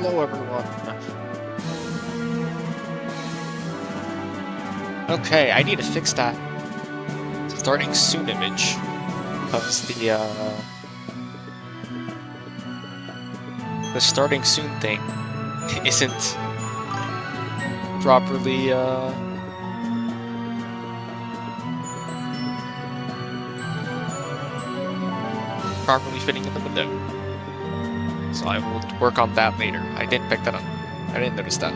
Hello, everyone. Okay, I need to fix that starting soon image because the starting soon thing isn't properly fitting in the window. So I will work on that later. I didn't pick that up. I didn't notice that.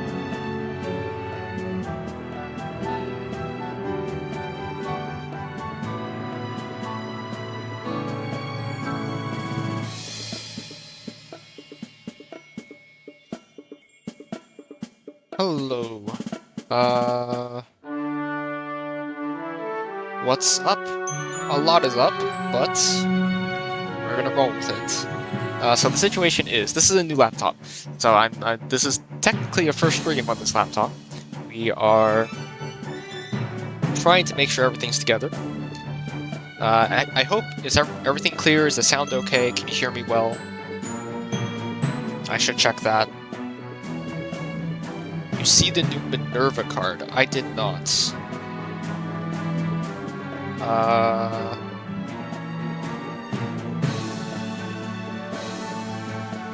Hello. What's up? A lot is up, but we're gonna roll with it. So the situation is, this is a new laptop. So this is technically a first stream on this laptop. We are trying to make sure everything's together. I hope, is everything clear? Is the sound okay? Can you hear me well? I should check that. You see the new Minerva card. I did not.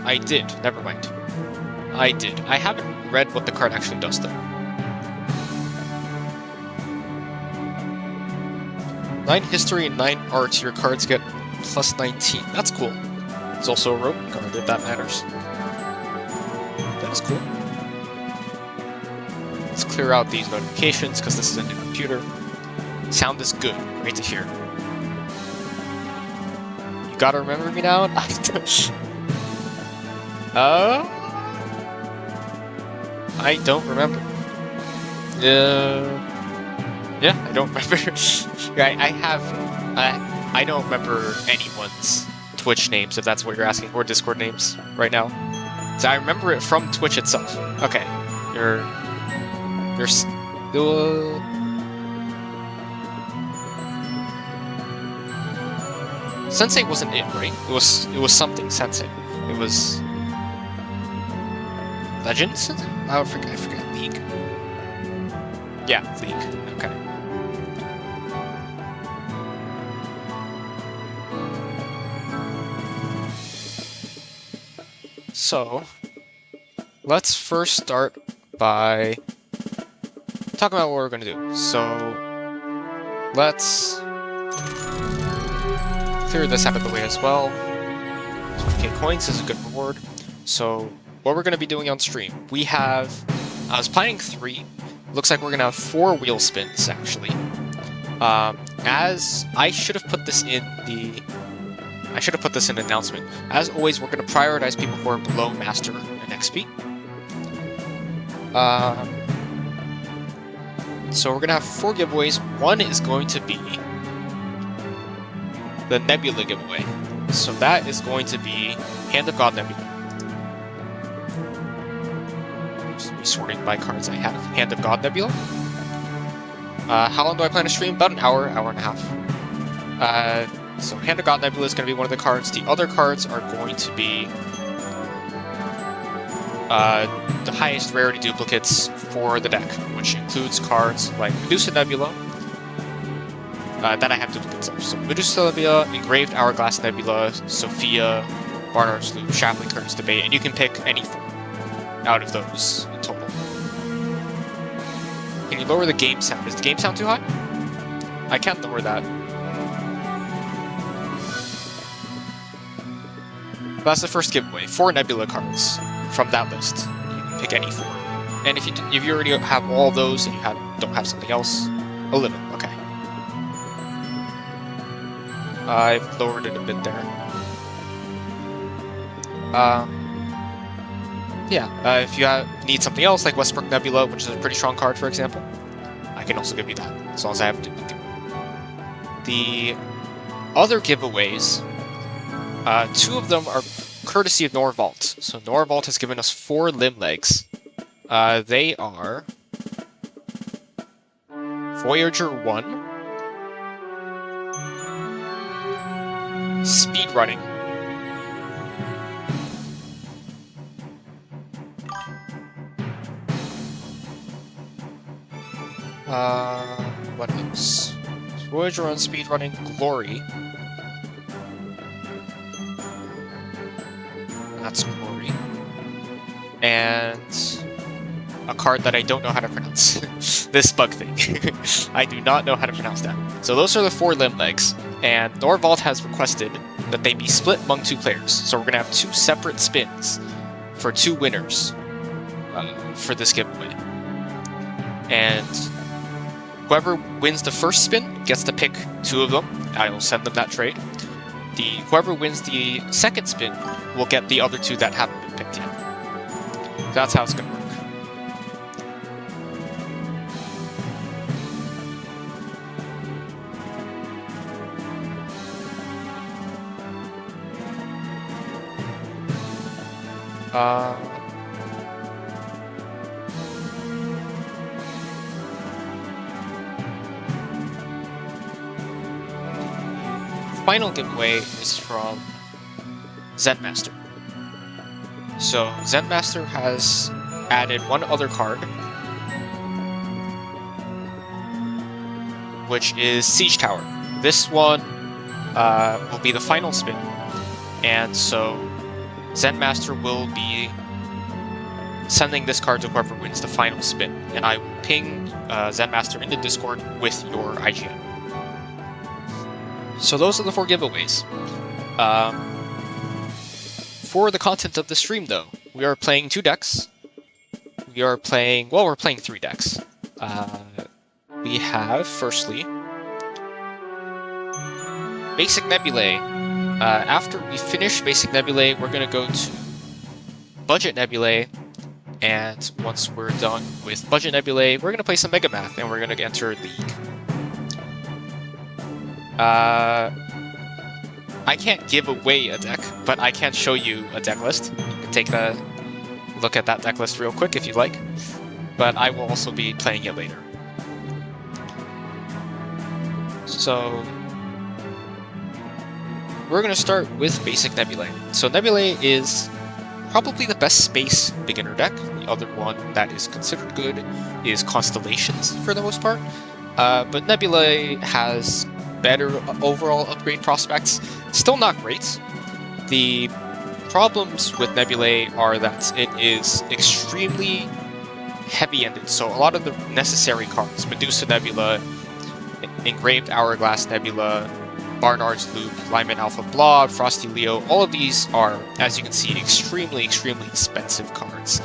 I did. Never mind. I did. I haven't read what the card actually does, though. 9 history and 9 art. Your cards get plus 19. That's cool. It's also a rope card, if that matters. That is cool. Let's clear out these notifications, because this is a new computer. Sound is good. Great to hear. You gotta remember me now? I don't remember. Yeah, I don't remember. I don't remember anyone's Twitch names, if that's what you're asking, or Discord names right now. So I remember it from Twitch itself. Okay, you're still... Sensei wasn't it, right? It was something Sensei. It was... Legends? I forget. League. Yeah, League. Okay. So, let's first start by talking about what we're gonna do. So, let's clear this out of the way as well. 20k coins is a good reward. So, what we're going to be doing on stream, we have, I was planning 3, looks like we're going to have 4 wheel spins, actually. As, I should have put this in the, announcement. As always, we're going to prioritize people who are below Master and XP. So we're going to have 4 giveaways. One is going to be the Nebula giveaway. So that is going to be Hand of God Nebula. Sorting by cards I have. Hand of God Nebula. How long do I plan to stream? About an hour, hour and a half. So Hand of God Nebula is going to be one of the cards. The other cards are going to be the highest rarity duplicates for the deck, which includes cards like Medusa Nebula, that I have duplicates of. So Medusa Nebula, Engraved Hourglass Nebula, Sophia, Barnard's Loop, Shapley Curtains Debate, and you can pick any 4 out of those in total. Can you lower the game sound? Is the game sound too high? I can't lower that. That's the first giveaway. 4 Nebula cards from that list. You can pick any 4. And if you already have all those and you don't have something else, 11. Okay. I've lowered it a bit there. Yeah, if you need something else, like Westbrook Nebula, which is a pretty strong card, for example, I can also give you that, as long as I have to. The other giveaways, 2 of them are courtesy of Norvault. So Norvault has given us 4 limb legs. They are Voyager 1, Speedrunning, What else? Voyager on speedrunning Glory. That's Glory. And a card that I don't know how to pronounce. This bug thing. I do not know how to pronounce that. So those are the 4 limb legs, and Norvald has requested that they be split among 2 players. So we're gonna have 2 separate spins for 2 winners for this giveaway. And whoever wins the first spin gets to pick 2 of them. I will send them that trade. Whoever wins the second spin will get the other 2 that haven't been picked yet. That's how it's gonna work. Final giveaway is from Zenmaster. So Zenmaster has added one other card, which is Siege Tower. This one will be the final spin, and so Zenmaster will be sending this card to whoever wins the final spin, and I will ping Zenmaster into Discord with your IGN. So those are the 4 giveaways. For the content of the stream, though, we are playing 2 decks. We're playing 3 decks. We have, firstly, Basic Nebulae. After we finish Basic Nebulae, we're going to go to Budget Nebulae, and once we're done with Budget Nebulae, we're going to play some Mega Math, and we're going to enter League. I can't give away a deck, but I can show you a deck list. You can take a look at that deck list real quick if you'd like, but I will also be playing it later. So we're going to start with Basic Nebulae. So Nebulae is probably the best space beginner deck. The other one that is considered good is Constellations for the most part, but Nebulae has better overall upgrade prospects. Still not great. The problems with Nebulae are that it is extremely heavy-ended, so a lot of the necessary cards, Medusa Nebula, Engraved Hourglass Nebula, Barnard's Loop, Lyman Alpha Blob, Frosty Leo, all of these are, as you can see, extremely expensive cards.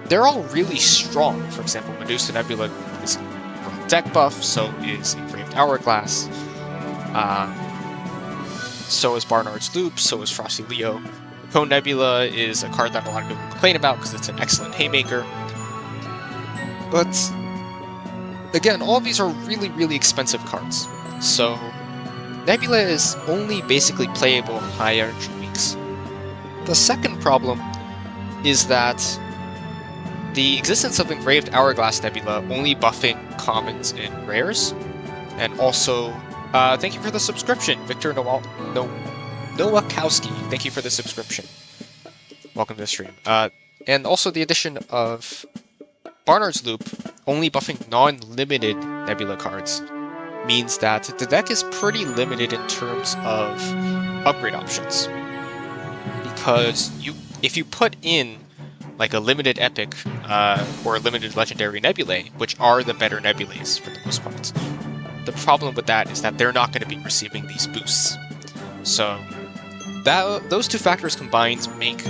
They're all really strong. For example, Medusa Nebula is deck buff, so is Engraved Hourglass, so is Barnard's Loop, so is Frosty Leo. Cone Nebula is a card that a lot of people complain about because it's an excellent haymaker. But again, all of these are really expensive cards, so Nebula is only basically playable in high energy weeks. The second problem is that the existence of Engraved Hourglass Nebula only buffing commons and rares, and also, thank you for the subscription, Victor Nowakowski. Thank you for the subscription. Welcome to the stream. And also the addition of Barnard's Loop only buffing non-limited Nebula cards means that the deck is pretty limited in terms of upgrade options. Because if you put in like a limited epic or a limited legendary Nebulae, which are the better Nebulaes for the most part, the problem with that is that they're not going to be receiving these boosts. So those 2 factors combined make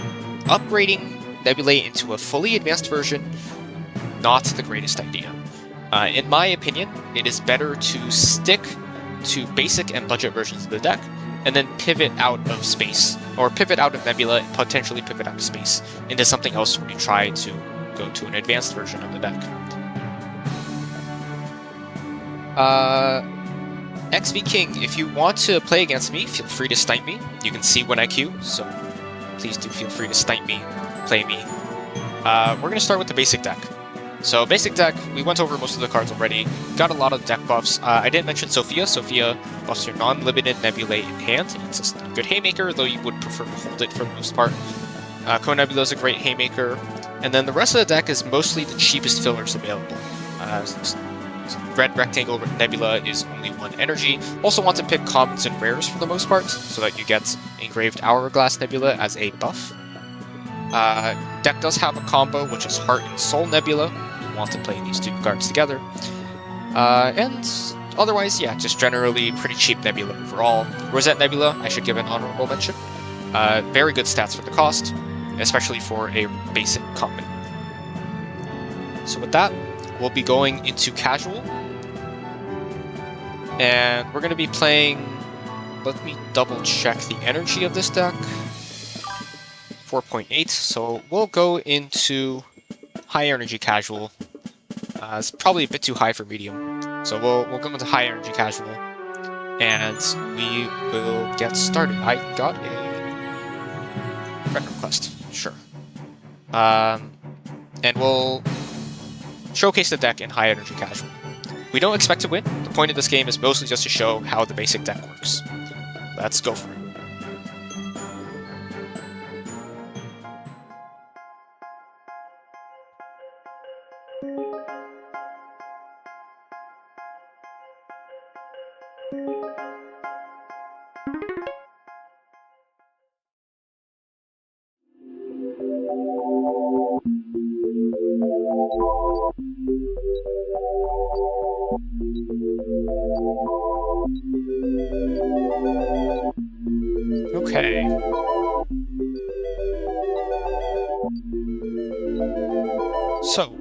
upgrading Nebulae into a fully advanced version not the greatest idea. In my opinion, it is better to stick to basic and budget versions of the deck, and then pivot out of space, or pivot out of Nebula and potentially pivot out of space into something else when you try to go to an advanced version of the deck. XV King, if you want to play against me, feel free to snipe me. You can see when I queue, so please do feel free to snipe me, play me. We're going to start with the basic deck. So basic deck, we went over most of the cards already, got a lot of deck buffs. I didn't mention Sophia. Sophia buffs your non-limited Nebulae in hand. It's a good haymaker, though you would prefer to hold it for the most part. Cone Nebula is a great haymaker. And then the rest of the deck is mostly the cheapest fillers available. Red Rectangle Nebula is only 1 energy. Also want to pick commons and rares for the most part, so that you get Engraved Hourglass Nebula as a buff. Deck does have a combo, which is Heart and Soul Nebula. You want to play these 2 cards together. And otherwise, yeah, just generally pretty cheap Nebula overall. Rosette Nebula, I should give an honorable mention. Very good stats for the cost, especially for a basic common. So with that, we'll be going into casual. And we're going to be playing... Let me double check the energy of this deck. 4.8, so we'll go into high energy casual. It's probably a bit too high for medium, so we'll go into high energy casual, and we will get started. I got a friend request, sure. And we'll showcase the deck in high energy casual. We don't expect to win. The point of this game is mostly just to show how the basic deck works. Let's go for it. Okay. So,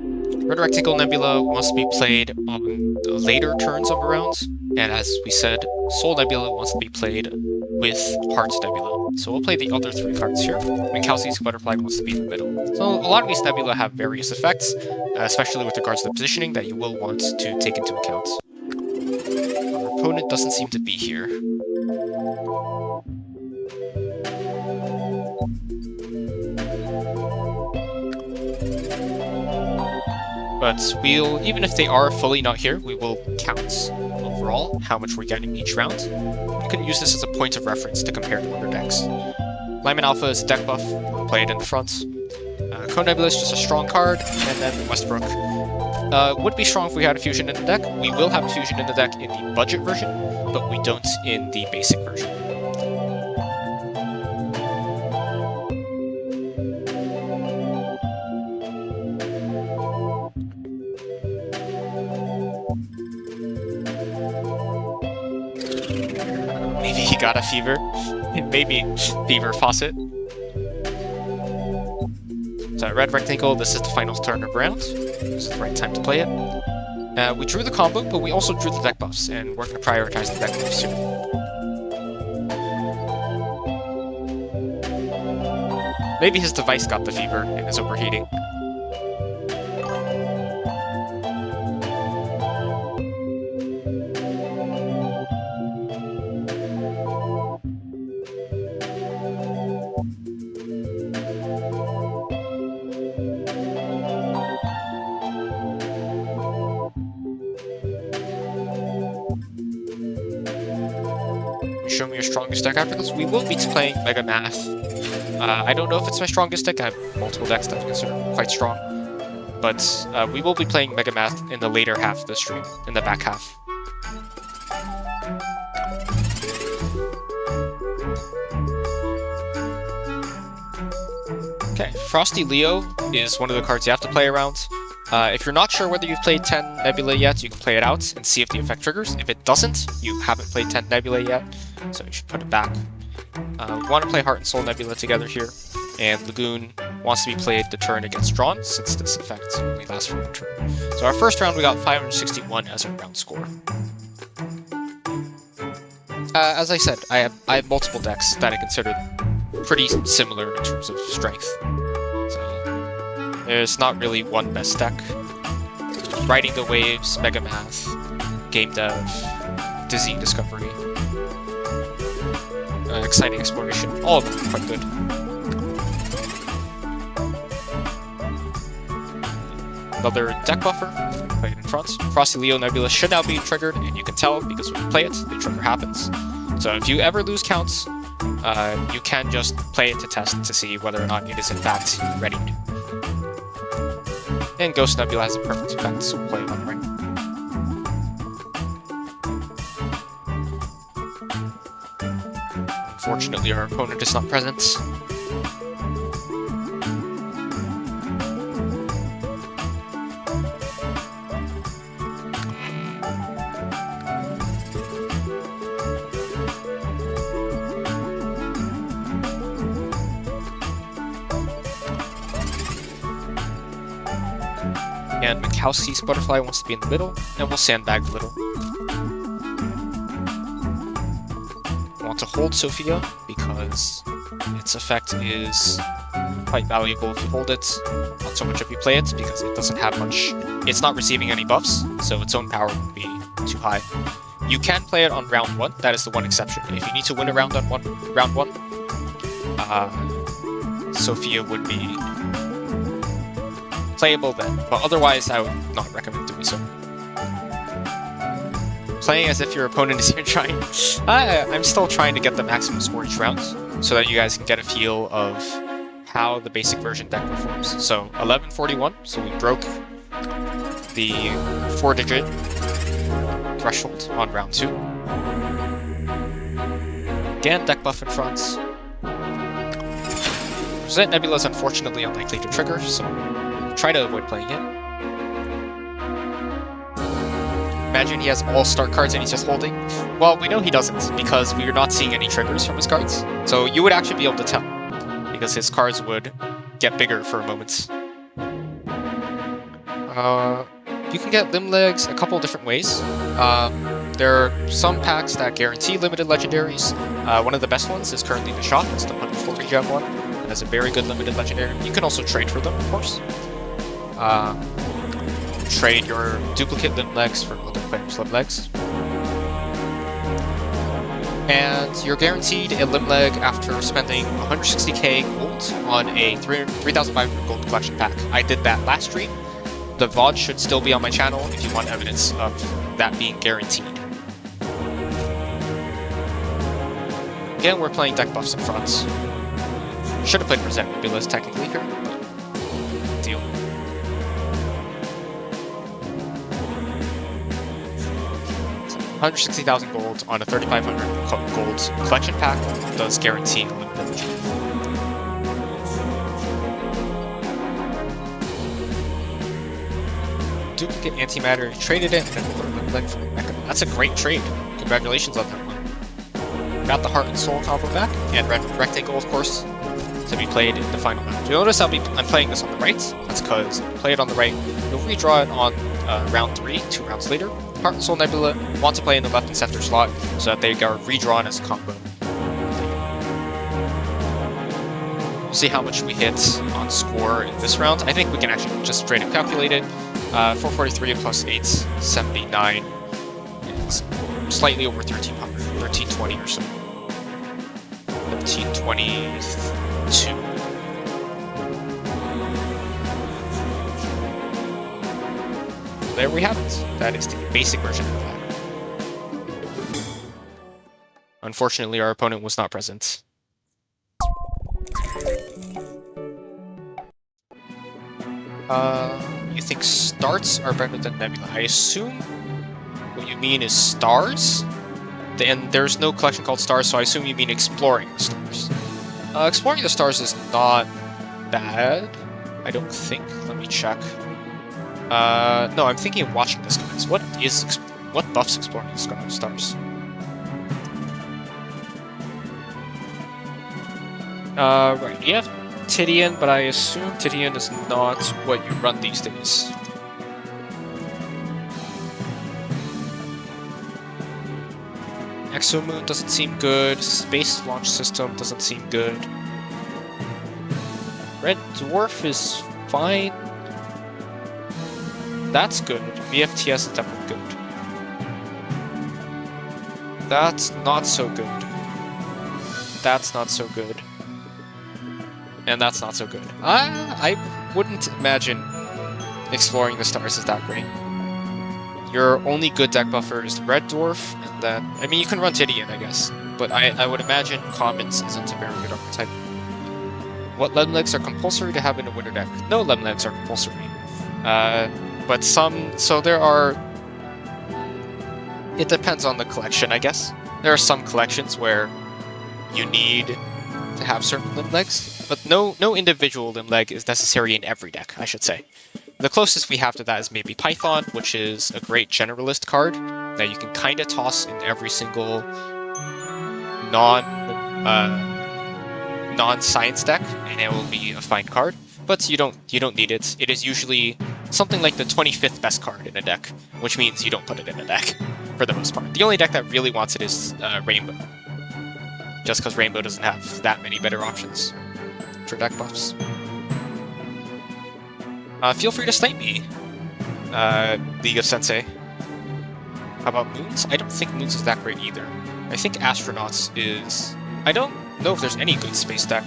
Red Rectangle Nebula wants to be played on the later turns of a round, and as we said, Soul Nebula wants to be played with Heart Nebula. So we'll play the other 3 cards here, and Calcius Butterfly wants to be in the middle. So a lot of these Nebula have various effects, especially with regards to the positioning that you will want to take into account. Our opponent doesn't seem to be here. But even if they are fully not here, we will count overall how much we're getting each round. You can use this as a point of reference to compare to other decks. Lyman Alpha is a deck buff, play it in the front. Cone Nebula is just a strong card, and then Westbrook would be strong if we had a fusion in the deck. We will have a fusion in the deck in the budget version, but we don't in the basic version. Maybe he got a Fever. Maybe Fever Faucet. So Red Rectangle, this is the final turn of round. This is the right time to play it. We drew the combo, but we also drew the deck buffs, and we're going to prioritize the deck buffs too. Maybe his device got the fever and is overheating. Show me your strongest deck after this. We will be playing Mega Math. I don't know if it's my strongest deck. I have multiple decks that I consider quite strong. But we will be playing Mega Math in the later half of the stream, in the back half. Okay, Frosty Leo is one of the cards you have to play around. If you're not sure whether you've played 10 Nebulae yet, you can play it out and see if the effect triggers. If it doesn't, you haven't played 10 Nebulae yet, so you should put it back. We want to play Heart and Soul Nebula together here, and Lagoon wants to be played the turn it gets drawn, since this effect only lasts for one turn. So our first round, we got 561 as our round score. As I said, I have multiple decks that I consider pretty similar in terms of strength. There's not really one best deck. Riding the Waves, Mega Math, Game Dev, Dizzy Discovery, Exciting Exploration, all of them are quite good. Another deck buffer, play it in front. Frosty Leo Nebula should now be triggered, and you can tell because when you play it, the trigger happens. So if you ever lose counts, you can just play it to test to see whether or not it is in fact readied. And Ghost Nebula has a perfect effect, so we'll play it on right. Unfortunately, our opponent is not present. And Mikowski's butterfly wants to be in the middle, and we'll sandbag a little. I want to hold Sophia because its effect is quite valuable if you hold it, not so much if you play it, because it doesn't have much. It's not receiving any buffs, so its own power would be too high. You can play it on round 1, that is the one exception. If you need to win a round on round 1, Sophia would be playable then, but otherwise I would not recommend doing so. Playing as if your opponent is even trying. I'm still trying to get the maximum score each round, so that you guys can get a feel of how the basic version deck performs. So 1141, so we broke the 4-digit threshold on round 2. Again, deck buff in front. Present Nebula is unfortunately unlikely to trigger, so try to avoid playing it. Imagine he has all start cards and he's just holding. Well, we know he doesn't, because we are not seeing any triggers from his cards. So you would actually be able to tell, because his cards would get bigger for a moment. You can get limb legs a couple different ways. There are some packs that guarantee limited legendaries. One of the best ones is currently the Shot. It's the 140 gem one. It has a very good limited legendary. You can also trade for them, of course. Trade your duplicate limb legs for other players' limb legs. And you're guaranteed a limb leg after spending 160k gold on a 3,500 gold collection pack. I did that last stream. The VOD should still be on my channel if you want evidence of that being guaranteed. Again, we're playing deck buffs in front. Should have played Present Nebulae technically here, but deal. So 160,000 gold on a 3,500 gold collection pack does guarantee a limited legendary. Duplicate antimatter, you traded it, and then limb leg for Mecha. That's a great trade. Congratulations on that one. Got the Heart and Soul combo back, and Red Rectangle, of course, to be played in the final round. You'll notice I'm playing this on the right. That's because if you play it on the right, you'll redraw it on round 3, 2 rounds later. Heart and Soul Nebula want to play in the left and center slot so that they are redrawn as a combo. We'll see how much we hit on score in this round. I think we can actually just straight up calculate it. 443 plus 8, 79. It's slightly over 1,300, 1,320 or so. 1,322. There we have it. That is the basic version of that. Unfortunately, our opponent was not present. You think starts are better than Nebula? I assume what you mean is stars? And there's no collection called stars, so I assume you mean exploring the stars. Exploring the stars is not bad, I don't think. Let me check. No, I'm thinking of watching the skies. What buffs exploring the stars? Right, you have Tidian, but I assume Tidian is not what you run these days. Exomoon doesn't seem good. Space Launch System doesn't seem good. Red Dwarf is fine. That's good. VFTS is definitely good. That's not so good. That's not so good. And that's not so good. I wouldn't imagine exploring the stars is that great. Your only good deck buffer is the Red Dwarf, and then, I mean, you can run Tidian, I guess, but I would imagine Commons isn't a very good archetype. What limb legs are compulsory to have in a winter deck? No limb legs are compulsory. But so there are, it depends on the collection, I guess. There are some collections where you need to have certain limb legs, but no individual limb leg is necessary in every deck, I should say. The closest we have to that is maybe Python, which is a great generalist card that you can kind of toss in every single non-science deck, and it will be a fine card. But you don't need it. It is usually something like the 25th best card in a deck, which means you don't put it in a deck for the most part. The only deck that really wants it is Rainbow, just because Rainbow doesn't have that many better options for deck buffs. Feel free to snipe me, League of Sensei. How about Moons? I don't think Moons is that great either. I think Astronauts is... I don't know if there's any good space deck,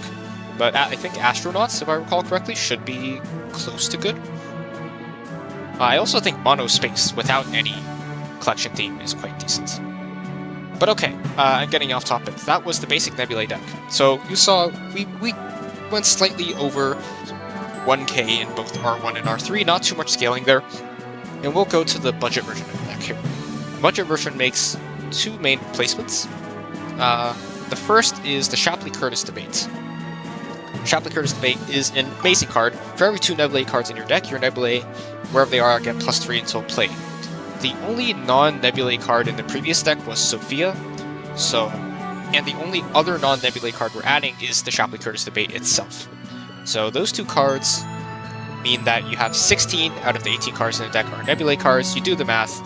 but I think Astronauts, if I recall correctly, should be close to good. I also think Mono Space, without any collection theme, is quite decent. But okay, I'm getting off topic. That was the basic Nebulae deck. So you saw we went slightly over 1k in both R1 and R3, not too much scaling there. And we'll go to the budget version of the deck here. The budget version makes two main placements. The first is the Shapley-Curtis Debate. Shapley-Curtis Debate is an amazing card. For every 2 Nebulae cards in your deck, your Nebulae, wherever they are, get +3 until play. The only non-Nebulae card in the previous deck was Sophia, and the only other non-Nebulae card we're adding is the Shapley-Curtis Debate itself. So those 2 cards mean that you have 16 out of the 18 cards in the deck are Nebulae cards. You do the math.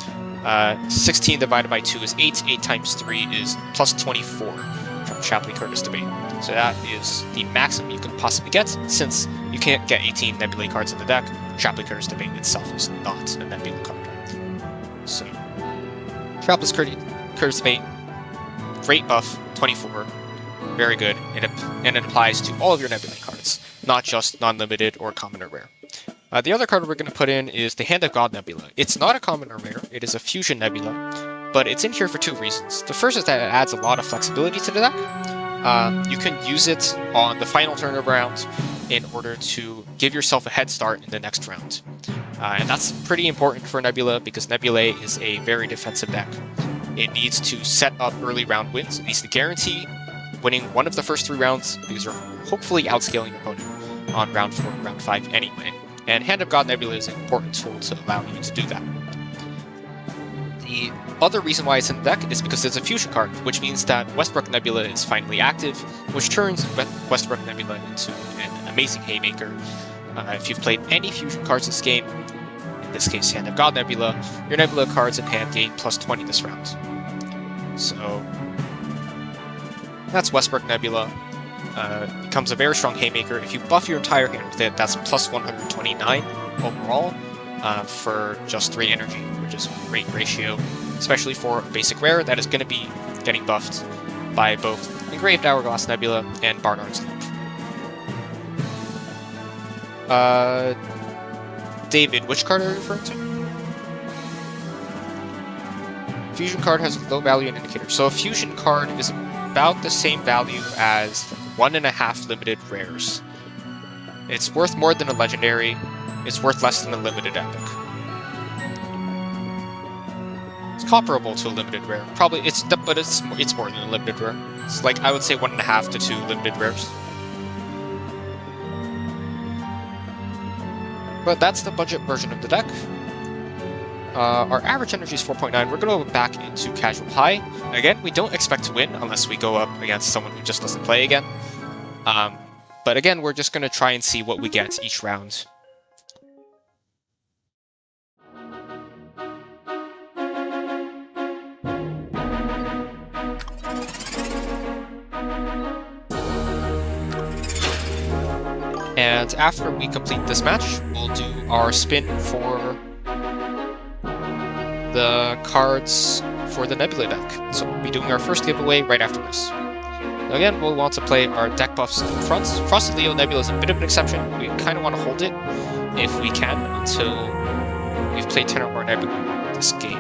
16 divided by 2 is 8. 8 times 3 is +24 from Shapley-Curtis Debate. So that is the maximum you can possibly get, since you can't get 18 Nebulae cards in the deck. Shapley-Curtis Debate itself is not a Nebula card. So, Shapley-Curtis Debate, great buff, 24, very good, and it applies to all of your Nebulae cards, not just non-limited or common or rare. The other card we're going to put in is the Hand of God Nebula. It's not a common or rare, it is a fusion nebula, but it's in here for 2 reasons. The first is that it adds a lot of flexibility to the deck. You can use it on the final turn of round in order to give yourself a head start in the next round. And that's pretty important for Nebula, because Nebulae is a very defensive deck. It needs to set up early round wins. It needs to guarantee winning one of the first 3 rounds, because you're hopefully outscaling your opponent on round 4 and round 5 anyway. And Hand of God Nebula is an important tool to allow you to do that. The other reason why it's in the deck is because it's a fusion card, which means that Westbrook Nebula is finally active, which turns Westbrook Nebula into an amazing haymaker. If you've played any fusion cards this game, in this case Hand of God Nebula, your Nebula cards in hand gain +20 this round. So that's Westbrook Nebula. Becomes a very strong haymaker. If you buff your entire hand with it, that's +129 overall for just 3 energy, which is a great ratio, especially for a basic rare that is going to be getting buffed by both Engraved Hourglass Nebula and Barnard's Loop. David, which card are you referring to? Fusion card has a low value and indicator. So a fusion card is about the same value as 1.5 limited rares. It's worth more than a legendary. It's worth less than a limited epic. It's comparable to a limited rare. Probably but it's more than a limited rare. It's like, I would say 1.5 to 2 limited rares. But that's the budget version of the deck. Our average energy is 4.9. We're going to go back into casual high. Again, we don't expect to win unless we go up against someone who just doesn't play again. But again, we're just going to try and see what we get each round. And after we complete this match, we'll do our spin for the cards for the Nebula deck. So we'll be doing our first giveaway right after this. Now again, we'll want to play our deck buffs in front. Frosted Leo Nebula is a bit of an exception. We kind of want to hold it, if we can, until we've played 10 or more Nebula this game.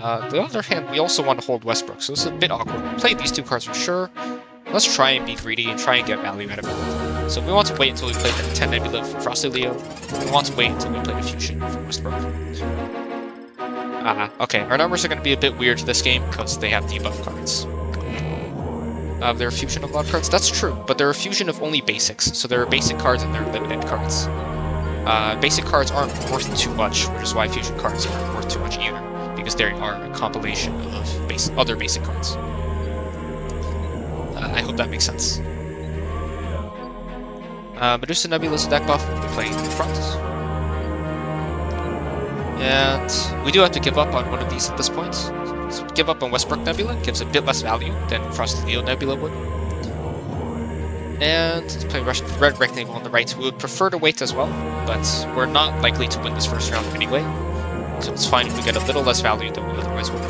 On the other hand, we also want to hold Westbrook, so it's a bit awkward. We'll play these 2 cards for sure. Let's try and be greedy and try and get value out of it. So we want to wait until we play the 10 Nebula for Frosted Leo. We want to wait until we play the Fusion for Westbrook. Okay, our numbers are going to be a bit weird this game because they have debuff cards. They're a fusion of a lot of cards. That's true, but they're a fusion of only basics. So there are basic cards and there are limited cards. Basic cards aren't worth too much, which is why fusion cards aren't worth too much either, because they are a compilation of other basic cards. I hope that makes sense. Medusa Nebula's deck buff will be playing in the front. And we do have to give up on one of these at this point. So give up on Westbrook Nebula, gives a bit less value than Frosty Leo Nebula would. And let's play Red Rectangle on the right. We would prefer to wait as well, but we're not likely to win this first round anyway. So it's fine if we get a little less value than we otherwise would.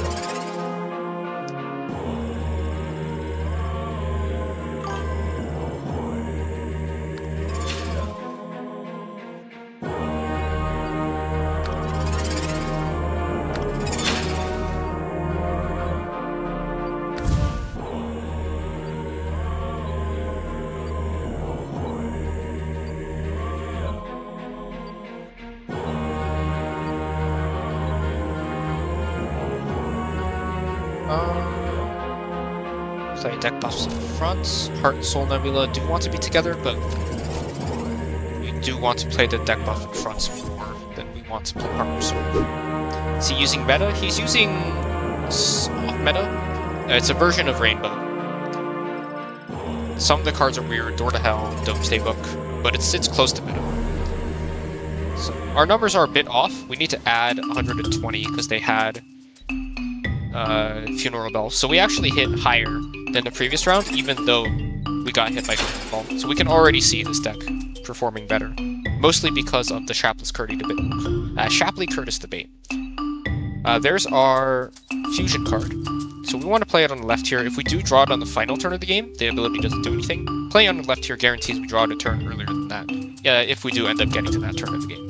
Play deck buffs in front. Heart and Soul Nebula do want to be together, but we do want to play the deck buff in front more than we want to play Heart and Soul. Is he using meta? He's using soft meta. It's a version of Rainbow. Some of the cards are weird, Door to Hell, Doomsday Book, but it sits close to meta. So our numbers are a bit off. We need to add 120 because they had Funeral Bell. So we actually hit higher than the previous round, even though we got hit by Funeral Bell. So we can already see this deck performing better, mostly because of the Shapley Curtis debate. There's our fusion card. So we want to play it on the left here. If we do draw it on the final turn of the game, the ability doesn't do anything. Playing on the left here guarantees we draw it a turn earlier than that. Yeah, if we do end up getting to that turn of the game.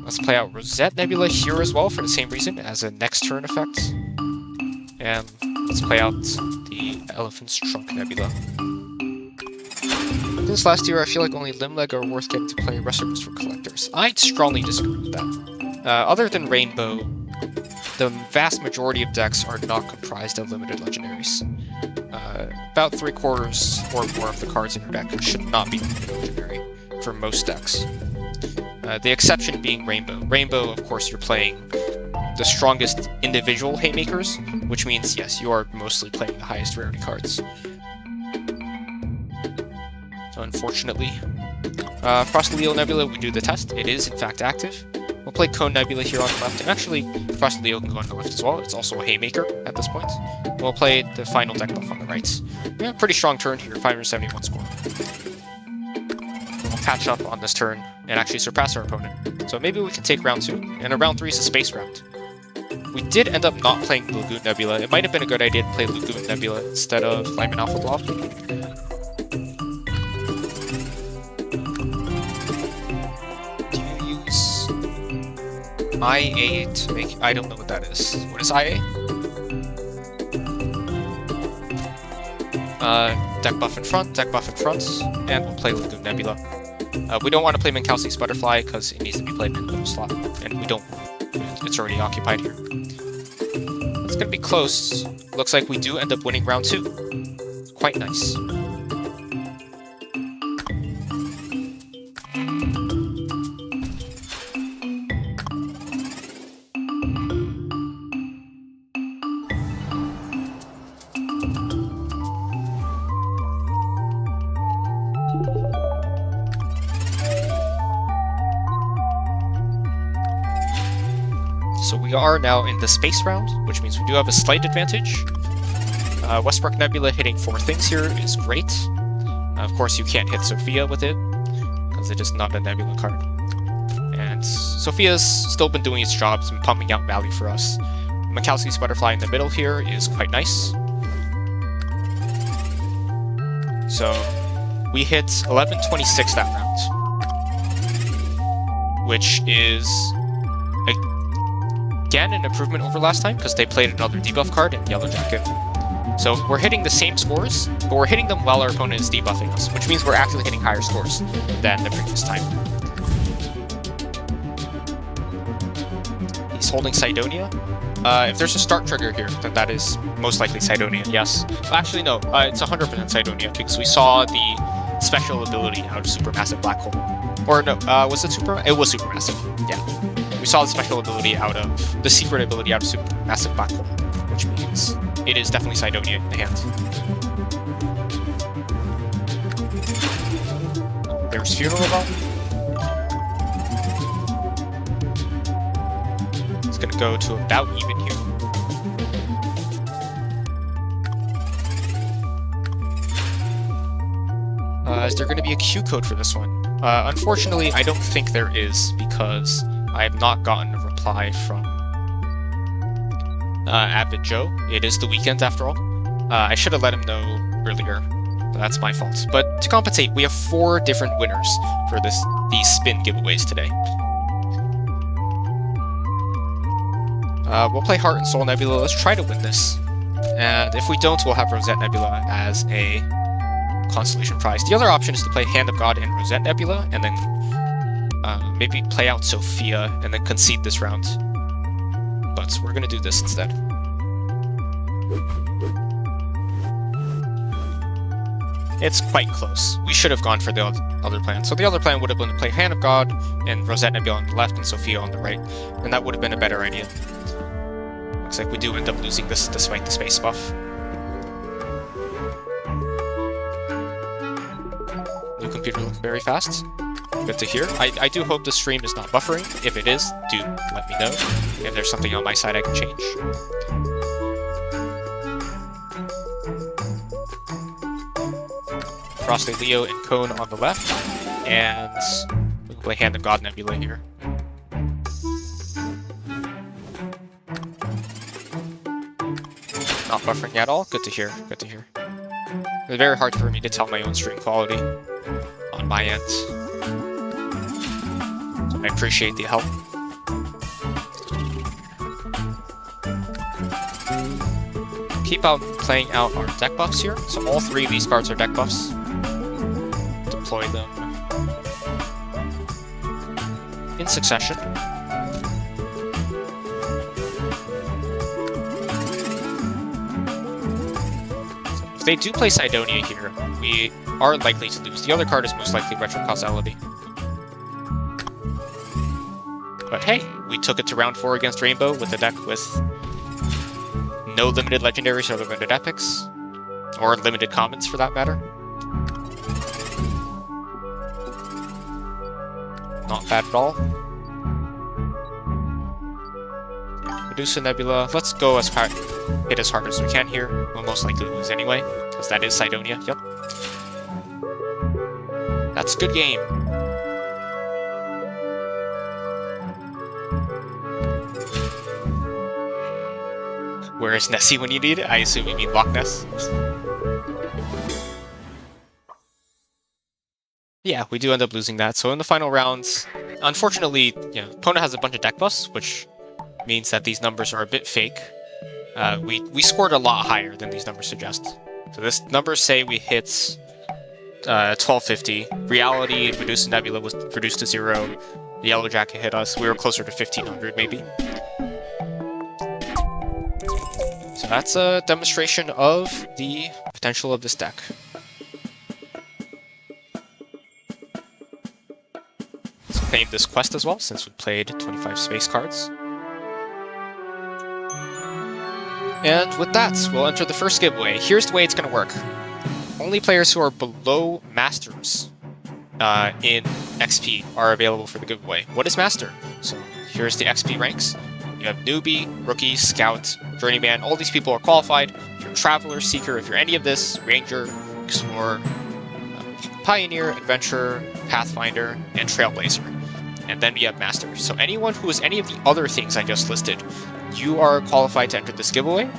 Let's play out Rosette Nebula here as well for the same reason, as a next turn effect. And let's play out the Elephant's Trunk Nebula. This last year, I feel like only Limleg are worth getting to play Reservoirs for collectors. I'd strongly disagree with that. Other than Rainbow, the vast majority of decks are not comprised of limited legendaries. About 3/4 or more of the cards in your deck should not be limited legendary for most decks. The exception being Rainbow. Rainbow, of course, you're playing the strongest individual Haymakers, which means, yes, you are mostly playing the highest rarity cards. So unfortunately, Frost Leo Nebula, we do the test. It is, in fact, active. We'll play Cone Nebula here on the left, and actually, Frost Leo can go on the left as well. It's also a Haymaker at this point. We'll play the final deck buff on the right. We have a pretty strong turn here, 571 score. We'll catch up on this turn and actually surpass our opponent. So maybe we can take round 2, and round 3 is a space round. We did end up not playing Lagoon Nebula. It might have been a good idea to play Lagoon Nebula instead of Lyman Alpha Blob. Do you use IA to make... I don't know what that is. What is IA? Deck buff in front, and we'll play Lagoon Nebula. We don't want to play Minkowski's Butterfly because it needs to be played in the middle slot, and we don't. It's already occupied here. It's gonna be close. Looks like we do end up winning round 2. Quite nice. So we are now in the space round, which means we do have a slight advantage. Westbrook Nebula hitting 4 things here is great. Of course, you can't hit Sophia with it, because it is not a Nebula card. And Sophia's still been doing its job, and pumping out value for us. Minkowski's Butterfly in the middle here is quite nice. So we hit 1126 that round, which is again an improvement over last time because they played another debuff card in Yellow Jacket. So we're hitting the same scores, but we're hitting them while our opponent is debuffing us, which means we're actually hitting higher scores than the previous time. He's holding Cydonia. If there's a start trigger here, then that is most likely Cydonia, yes. Actually, no, it's 100% Cydonia, because we saw the special ability out of Supermassive Black Hole. Or no, was it Super? It was Supermassive, yeah. We saw the special ability out of, the secret ability out of Supermassive Black Hole, which means it is definitely Cydonia in the hand. There's Funeral Bell. It's gonna go to about even here. Is there gonna be a Q code for this one? Unfortunately, I don't think there is, because I have not gotten a reply from Avid Joe. It is the weekend after all. I should have let him know earlier. That's my fault. But to compensate, we have 4 different winners for these spin giveaways today. We'll play Heart and Soul Nebula. Let's try to win this. And if we don't, we'll have Rosette Nebula as a constellation prize. The other option is to play Hand of God and Rosette Nebula, and then maybe play out Sophia and then concede this round. But we're gonna do this instead. It's quite close. We should have gone for the other plan. So the other plan would have been to play Hand of God and Rosette Nebula on the left and Sophia on the right, and that would have been a better idea. Looks like we do end up losing this despite the space buff. New computer looks very fast. Good to hear. I do hope the stream is not buffering. If it is, do let me know. If there's something on my side I can change. Frosty Leo and Cone on the left, and we can play Hand of God Nebula here. Not buffering at all. Good to hear. Good to hear. It's very hard for me to tell my own stream quality on my end. So I appreciate the help. Keep on playing out our deck buffs here. So all 3 of these cards are deck buffs. Deploy them in succession. If they do play Cydonia here, we are likely to lose. The other card is most likely Retro Causality. But hey, we took it to round 4 against Rainbow with a deck with no limited legendaries or limited epics, or limited commons for that matter. Not bad at all. Medusa Nebula, let's go as hard, hit as hard as we can here. We'll most likely lose anyway, because that is Cydonia, yep. That's a good game. Where is Nessie when you need it? I assume you mean Loch Ness. Yeah, we do end up losing that. So in the final rounds, unfortunately, opponent has a bunch of deck buffs, which means that these numbers are a bit fake. We scored a lot higher than these numbers suggest. So this numbers say we hit 1250. Reality, Medusa Nebula was reduced to 0. The Yellow Jacket hit us. We were closer to 1500 maybe. So that's a demonstration of the potential of this deck. Let's claim this quest as well, since we played 25 space cards. And with that, we'll enter the first giveaway. Here's the way it's going to work. Only players who are below Masters in XP are available for the giveaway. What is Master? So here's the XP ranks. You have Newbie, Rookie, Scout, Journeyman. All these people are qualified. If you're Traveler, Seeker, if you're any of this, Ranger, Explorer, Pioneer, Adventurer, Pathfinder, and Trailblazer. And then we have Master. So anyone who is any of the other things I just listed, you are qualified to enter this giveaway.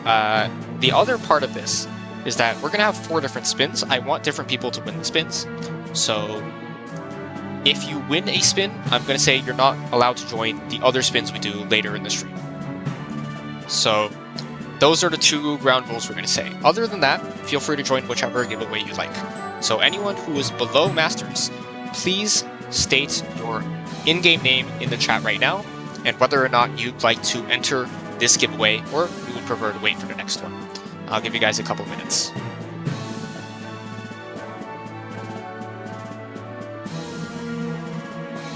The other part of this is that we're going to have 4 different spins. I want different people to win the spins. So if you win a spin, I'm going to say you're not allowed to join the other spins we do later in the stream. So those are the 2 ground rules we're going to say. Other than that, feel free to join whichever giveaway you like. So anyone who is below Masters, please state your in-game name in the chat right now, and whether or not you'd like to enter this giveaway, or you would prefer to wait for the next one. I'll give you guys a couple minutes.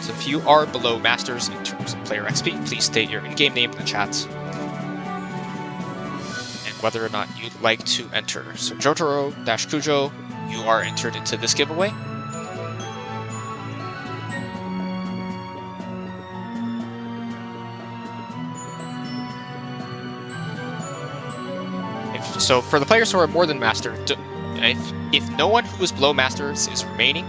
So if you are below Masters in terms of player XP, please state your in-game name in the chat. And whether or not you'd like to enter. So Jotaro-Kujo, you are entered into this giveaway. So for the players who are more than Master, if no one who is below Masters is remaining,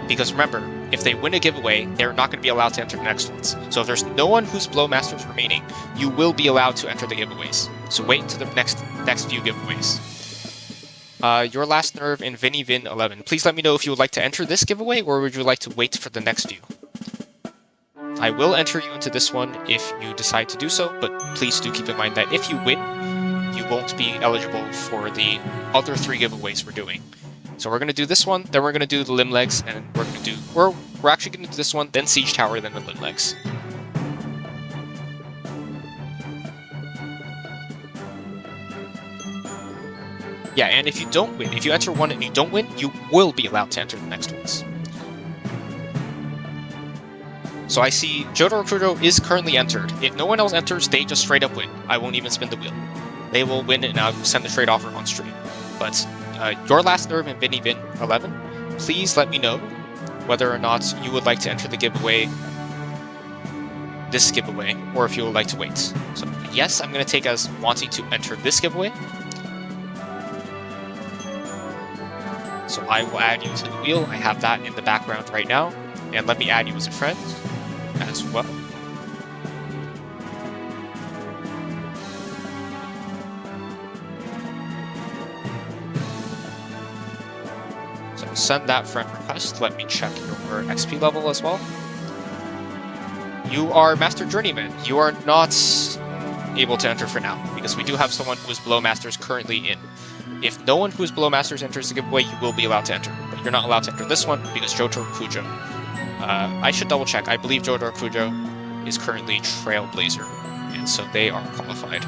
because remember, if they win a giveaway, they're not going to be allowed to enter the next ones. So if there's no one who's below Masters remaining, you will be allowed to enter the giveaways. So wait until the next few giveaways. Your last nerve in Vinny Vin 11. Please let me know if you would like to enter this giveaway, or would you like to wait for the next few. I will enter you into this one if you decide to do so, but please do keep in mind that if you win, you won't be eligible for the other 3 giveaways we're doing. So we're going to do this one, then we're going to do the limb legs, and we're actually going to do this one, then Siege Tower, then the limb legs. Yeah, and if you don't win, if you enter one and you don't win, you will be allowed to enter the next ones. So I see Jotaro-Kujo is currently entered. If no one else enters, they just straight up win. I won't even spin the wheel. They will win, and I'll send the trade offer on stream. But your last nerve in Vinny Vin 11, please let me know whether or not you would like to enter the giveaway, this giveaway, or if you would like to wait. So yes, I'm going to take as wanting to enter this giveaway. So I will add you to the wheel. I have that in the background right now. And let me add you as a friend as well. So send that friend request. Let me check your XP level as well. You are Master Journeyman. You are not able to enter for now, because we do have someone who is below Masters currently in. If no one who is below Masters enters the giveaway, you will be allowed to enter. But you're not allowed to enter this one because Jotaro-Kujo. I should double check. I believe Jotaro-Kujo is currently Trailblazer, and so they are qualified.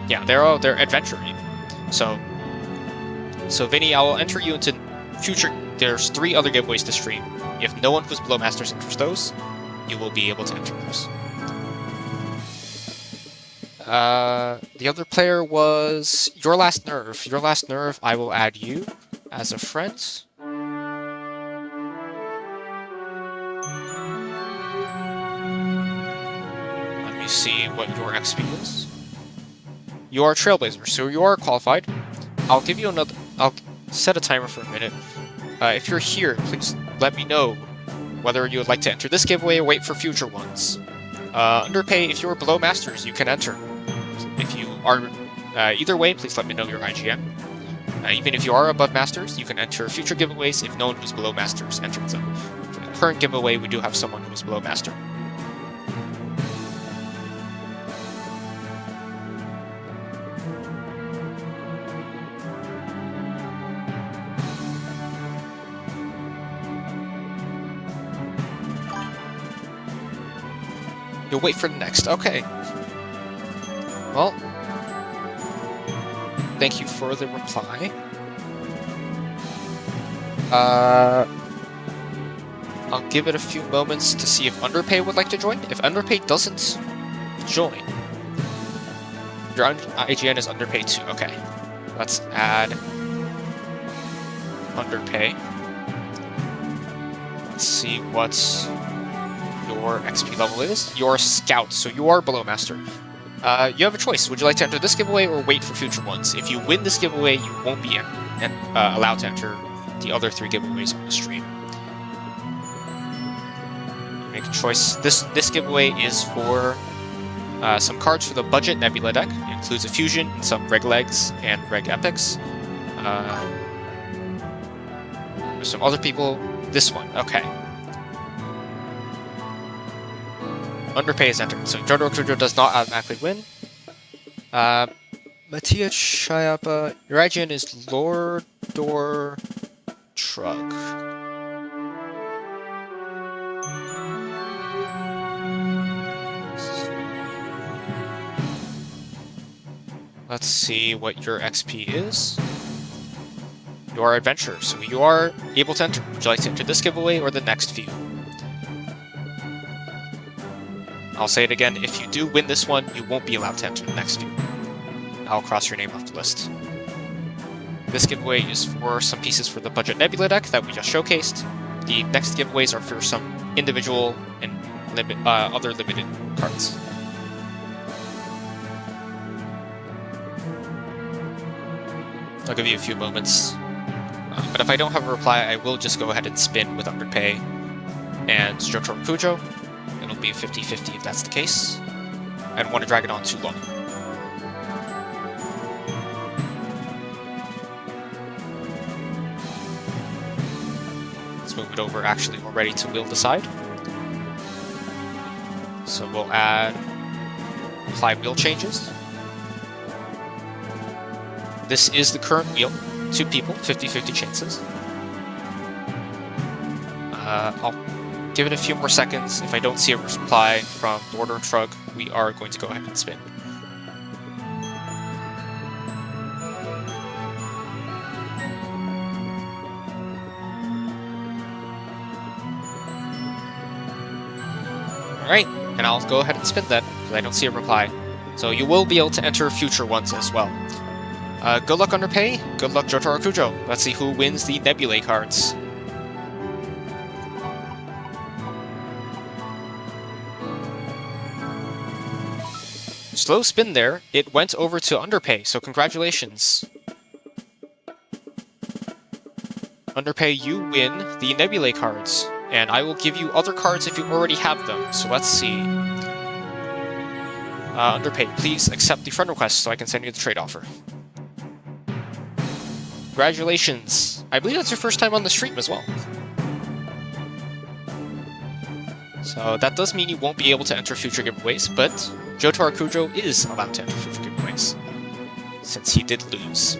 Yeah, they're adventuring. So Vinny, I will enter you into future. There's 3 other giveaways to stream. If no one who's below Masters enters those, you will be able to enter those. The other player was Your Last Nerve. Your Last Nerve, I will add you as a friend. Let me see what your XP is. You are a Trailblazer, so you are qualified. I'll give you another. I'll set a timer for a minute. If you're here, please let me know whether you would like to enter this giveaway or wait for future ones. Underpay, if you're below Masters, you can enter. If you are either way, please let me know your IGN. Even if you are above Masters, you can enter future giveaways if no one who's below Masters enters them. For the current giveaway, we do have someone who is below Master. You'll wait for the next. Okay. Well, thank you for the reply. I'll give it a few moments to see if Underpay would like to join. If Underpay doesn't join, your IGN is Underpay too. Okay. Let's add Underpay. Let's see what's your XP level is. You're a Scout, so you are below Master. You have a choice. Would you like to enter this giveaway or wait for future ones? If you win this giveaway, you won't be allowed to enter the other 3 giveaways on the stream. Make a choice. This giveaway is for some cards for the budget Nebula deck. It includes a fusion and some reg legs and reg epics. There's some other people. This one. Okay. Underpay is entered, so Jotaro-Kujo does not automatically win. Mattia Chayapa, your IGN is Lordor Trug. Let's see what your XP is. You are adventurer, so you are able to enter. Would you like to enter this giveaway or the next few? I'll say it again, if you do win this one, you won't be allowed to enter the next few. I'll cross your name off the list. This giveaway is for some pieces for the budget Nebula deck that we just showcased. The next giveaways are for some individual and other limited cards. I'll give you a few moments. But if I don't have a reply, I will just go ahead and spin with Underpay and Jotaro Kujo. It'll be a 50-50 if that's the case. I don't want to drag it on too long. Let's move it over actually already to Wheel Decide. So we'll apply wheel changes. This is the current wheel. 2 people, 50-50 chances. I'll give it a few more seconds. If I don't see a reply from Border and Shrug, we are going to go ahead and spin. Alright, and I'll go ahead and spin that, because I don't see a reply. So you will be able to enter future ones as well. Good luck Underpay, good luck Jotaro Kujo. Let's see who wins the Nebulae cards. Slow spin there, it went over to Underpay, so congratulations. Underpay, you win the Nebulae cards, and I will give you other cards if you already have them, so let's see. Underpay, please accept the friend request so I can send you the trade offer. Congratulations! I believe that's your first time on the stream as well. So that does mean you won't be able to enter future giveaways, but Jotaro Kujo is allowed to enter future giveaways, since he did lose.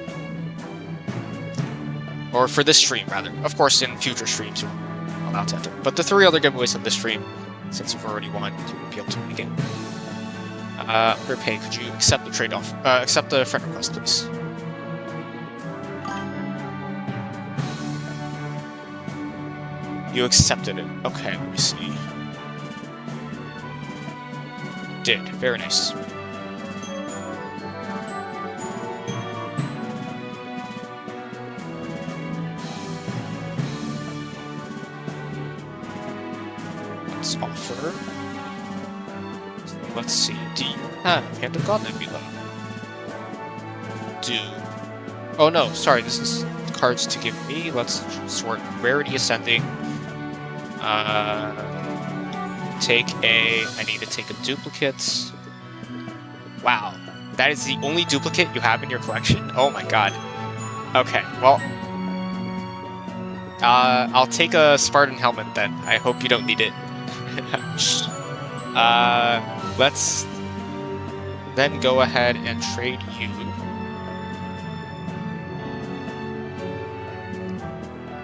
Or for this stream, rather. Of course, in future streams you're allowed to enter. But the 3 other giveaways on this stream, since you've already won, you won't be able to win again. Underpay, could you accept the trade-off? Accept the friend request, please. You accepted it. Okay, let me see. Did. Very nice. Let's offer. Let's see. Do you have Hand of God Nebula? Do. Oh no, sorry, this is cards to give me. Let's sort rarity ascending. I need to take a duplicate. Wow, that is the only duplicate you have in your collection? Oh my god. Okay, well, I'll take a Spartan helmet then. I hope you don't need it. Let's then go ahead and trade you.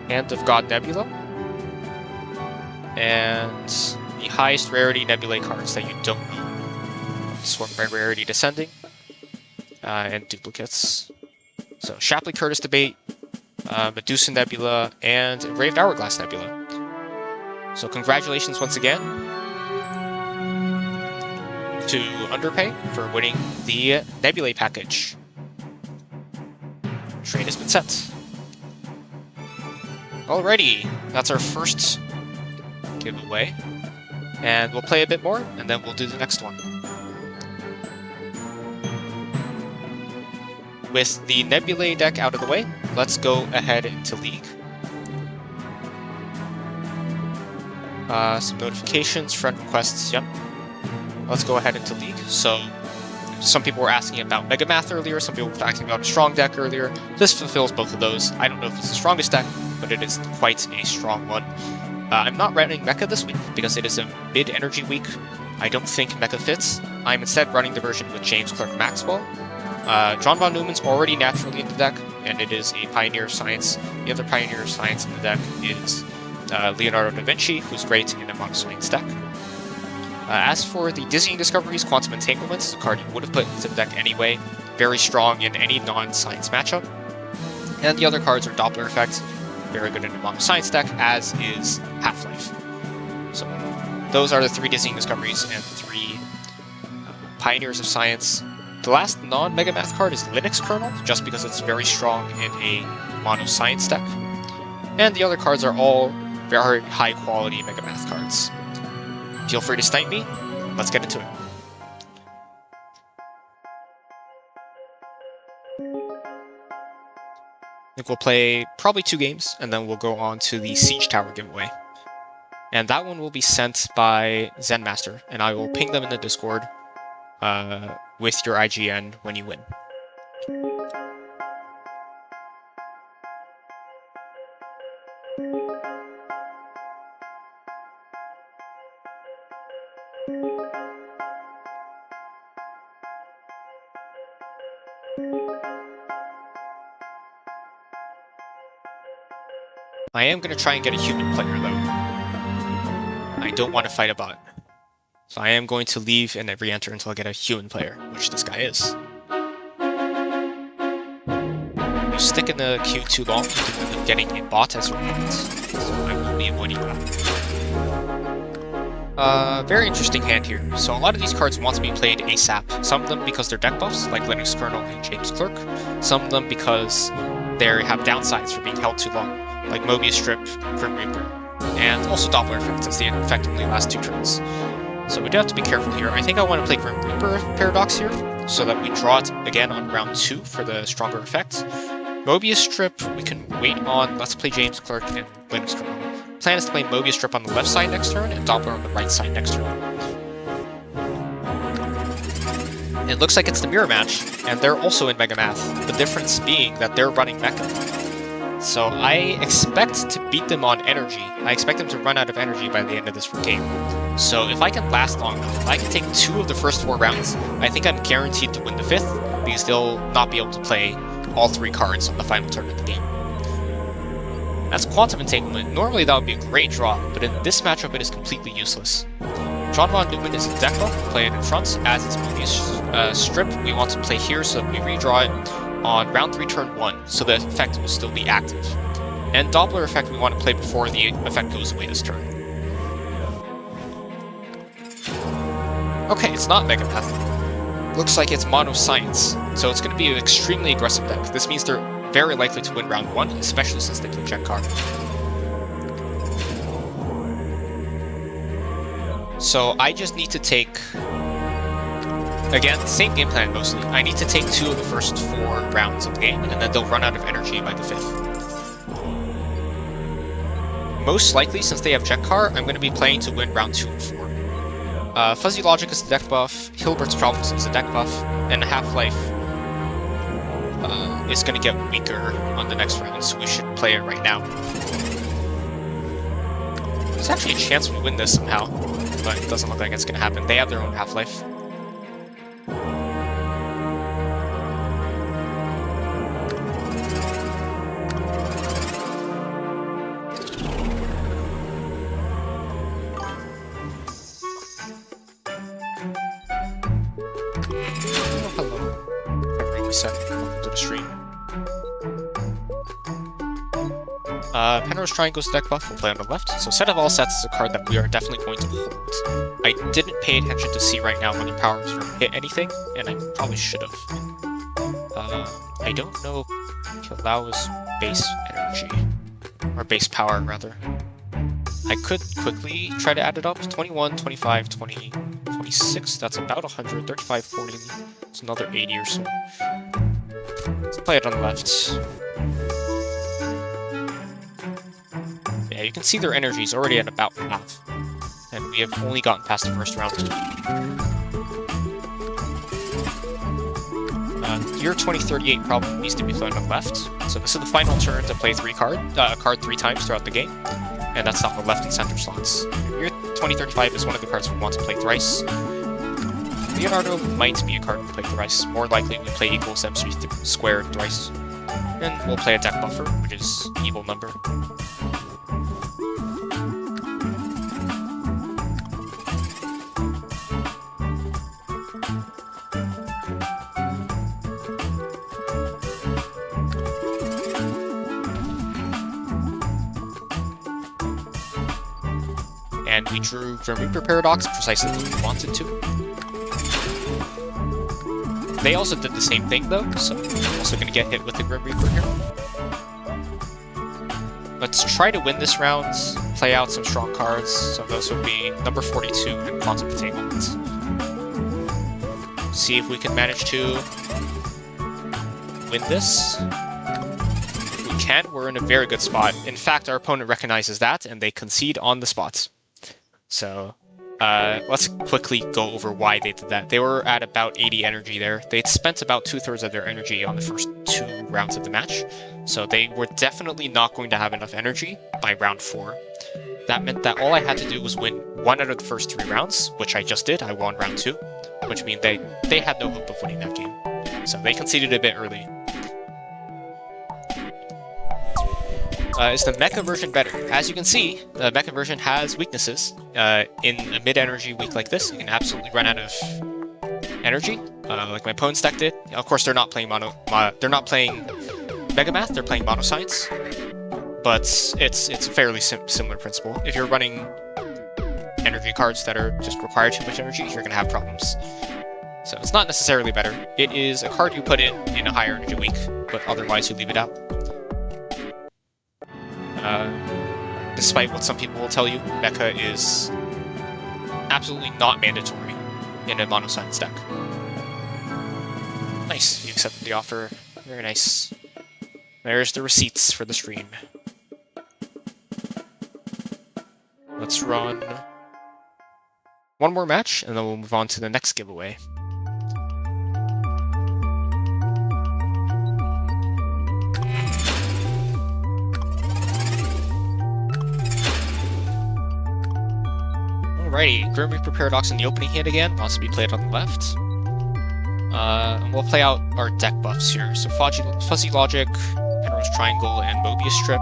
Hand of God Nebula. And the highest rarity Nebulae cards that you don't need. Sort by rarity descending. And duplicates. So Shapley Curtis Debate, Medusa Nebula, and Engraved Hourglass Nebula. So congratulations once again to Underpay for winning the Nebulae package. Trade has been set. Alrighty, that's our first giveaway. And we'll play a bit more, and then we'll do the next one. With the Nebulae deck out of the way, let's go ahead into League. Some notifications, friend requests, yep. Let's go ahead into League. So, some people were asking about Mega Math earlier, some people were asking about a strong deck earlier. This fulfills both of those. I don't know if it's the strongest deck, but it is quite a strong one. I'm not running Mecha this week, because it is a mid-energy week. I don't think Mecha fits. I'm instead running the version with James Clerk Maxwell. John von Neumann's already naturally in the deck, and it is a Pioneer of Science. The other Pioneer of Science in the deck is Leonardo da Vinci, who's great in a Mono Science deck. As for the Dizzying Discoveries, Quantum Entanglement is a card you would have put into the deck anyway. Very strong in any non-science matchup. And the other cards are Doppler Effect, very good in a mono science deck, as is Half-Life. So those are the 3 Dizzying Discoveries and 3 Pioneers of Science. The last non-Mega Math card is Linux Kernel, just because it's very strong in a mono science deck. And the other cards are all very high quality Mega Math cards. Feel free to snipe me. Let's get into it. I think we'll play probably 2 games, and then we'll go on to the Siege Tower giveaway. And that one will be sent by Zen Master, and I will ping them in the Discord with your IGN when you win. I am going to try and get a human player, though. I don't want to fight a bot. So I am going to leave and re-enter until I get a human player, which this guy is. You stick in the queue too long, you can end up getting a bot as your opponent. So I will be avoiding that. Very interesting hand here. So a lot of these cards want to be played ASAP. Some of them because they're deck buffs, like Linux Kernel and James Clerk. Some of them because they have downsides for being held too long, like Mobius Strip, Grim Reaper, and also Doppler Effect as the effectively last 2 turns. So we do have to be careful here. I think I want to play Grim Reaper Paradox here, so that we draw it again on round 2 for the stronger effect. Mobius Strip, we can wait on Let's Play James Clerk and Linux Kernel. Plan is to play Mobius Strip on the left side next turn, and Doppler on the right side next turn. It looks like it's the mirror match, and they're also in Mega Math, the difference being that they're running Mecha. So I expect to beat them on energy. I expect them to run out of energy by the end of this game. So if I can last long enough, if I can take 2 of the first 4 rounds, I think I'm guaranteed to win the 5th, because they'll not be able to play all 3 cards on the final turn of the game. That's Quantum Entanglement. Normally that would be a great draw, but in this matchup it is completely useless. John Von Neumann is a deck buff, we play it in front, as its Mobius Strip we want to play here so that we redraw it on round 3 turn 1, so the effect will still be active. And Doppler Effect we want to play before the effect goes away this turn. Okay, it's not Mega Math. Looks like it's Mono Science, so it's going to be an extremely aggressive deck. This means they're very likely to win round 1, especially since they play Check card. So I just need to take... Again, same game plan mostly. I need to take 2 of the first 4 rounds of the game, and then they'll run out of energy by the 5th. Most likely, since they have Jekkar, I'm going to be playing to win round 2 and 4. Fuzzy Logic is a deck buff, Hilbert's Problems is a deck buff, and Half-Life is going to get weaker on the next round, so we should play it right now. There's actually a chance we win this somehow, but it doesn't look like it's going to happen. They have their own Half-Life. Welcome to the stream. Penrose Triangle's deck buff will play on the left, so Set of All Sets is a card that we are definitely going to hold. I didn't pay attention to see right now whether powers hit anything, and I probably should have. I don't know if it allows base energy, or base power rather. I could quickly try to add it up. 21, 25, 20, 26, that's about 100, 35, 40, it's another 80 or so. Let's play it on the left. Yeah, you can see their energy is already at about half, and we have only gotten past the first round. Year 2038 probably needs to be played on the left, so this is the final turn to play a card 3 times throughout the game, and that's on the left and center slots. Year 2035 is one of the cards we want to play thrice. Leonardo might be a card we play thrice. More likely we play equals MC squared thrice. And we'll play a deck buffer, which is evil number. and we drew Grim Reaper Paradox precisely what we wanted to. They also did the same thing though, so we're also going to get hit with the Grim Reaper here. Let's try to win this round, play out some strong cards, so those would be number 42 and Quantum Entanglement. See if we can manage to win this. If we can, we're in a very good spot. In fact, our opponent recognizes that, and they concede on the spot. So, let's quickly go over why they did that. They were at about 80 energy there. They'd spent about 2/3 of their energy on the first 2 rounds of the match, so they were definitely not going to have enough energy by round 4. That meant that all I had to do was win 1 out of the first 3 rounds, which I just did. I won round 2, which means they had no hope of winning that game. So they conceded a bit early. Is the mecha version better? As you can see, the mecha version has weaknesses. In a mid-energy week like this, you can absolutely run out of energy, like my opponent's deck did. Of course, they're not playing they're not playing Mega Math. They're playing Mono Science, but it's a fairly similar principle. If you're running energy cards that are just require too much energy, you're gonna have problems. So it's not necessarily better. It is a card you put in a higher energy week, but otherwise you leave it out. Despite what some people will tell you, Mecha is absolutely not mandatory in a Mono Science deck. Nice, you accepted the offer. Very nice. There's the receipts for the stream. Let's run one more match, and then we'll move on to the next giveaway. Alrighty, Grim Reaper Paradox in the opening hand again, wants to be played on the left. And we'll play out our deck buffs here. So Fuzzy Logic, Penrose Triangle, and Mobius Strip.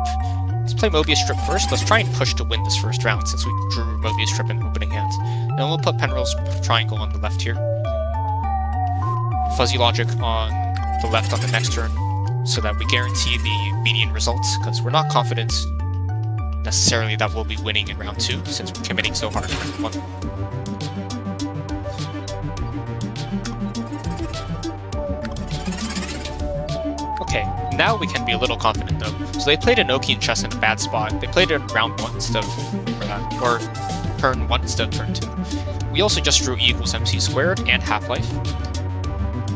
Let's play Mobius Strip first. Let's try and push to win this first round since we drew Mobius Strip in the opening hand. And we'll put Penrose Triangle on the left here. Fuzzy Logic on the left on the next turn, so that we guarantee the median results, because we're not confident necessarily that we'll be winning in round 2, since we're committing so hard in round 1. Okay, now we can be a little confident though. So they played Enochian Chess in a bad spot. They played it round 1 instead of, or turn 1 instead of turn 2. We also just drew E = MC squared and Half-Life.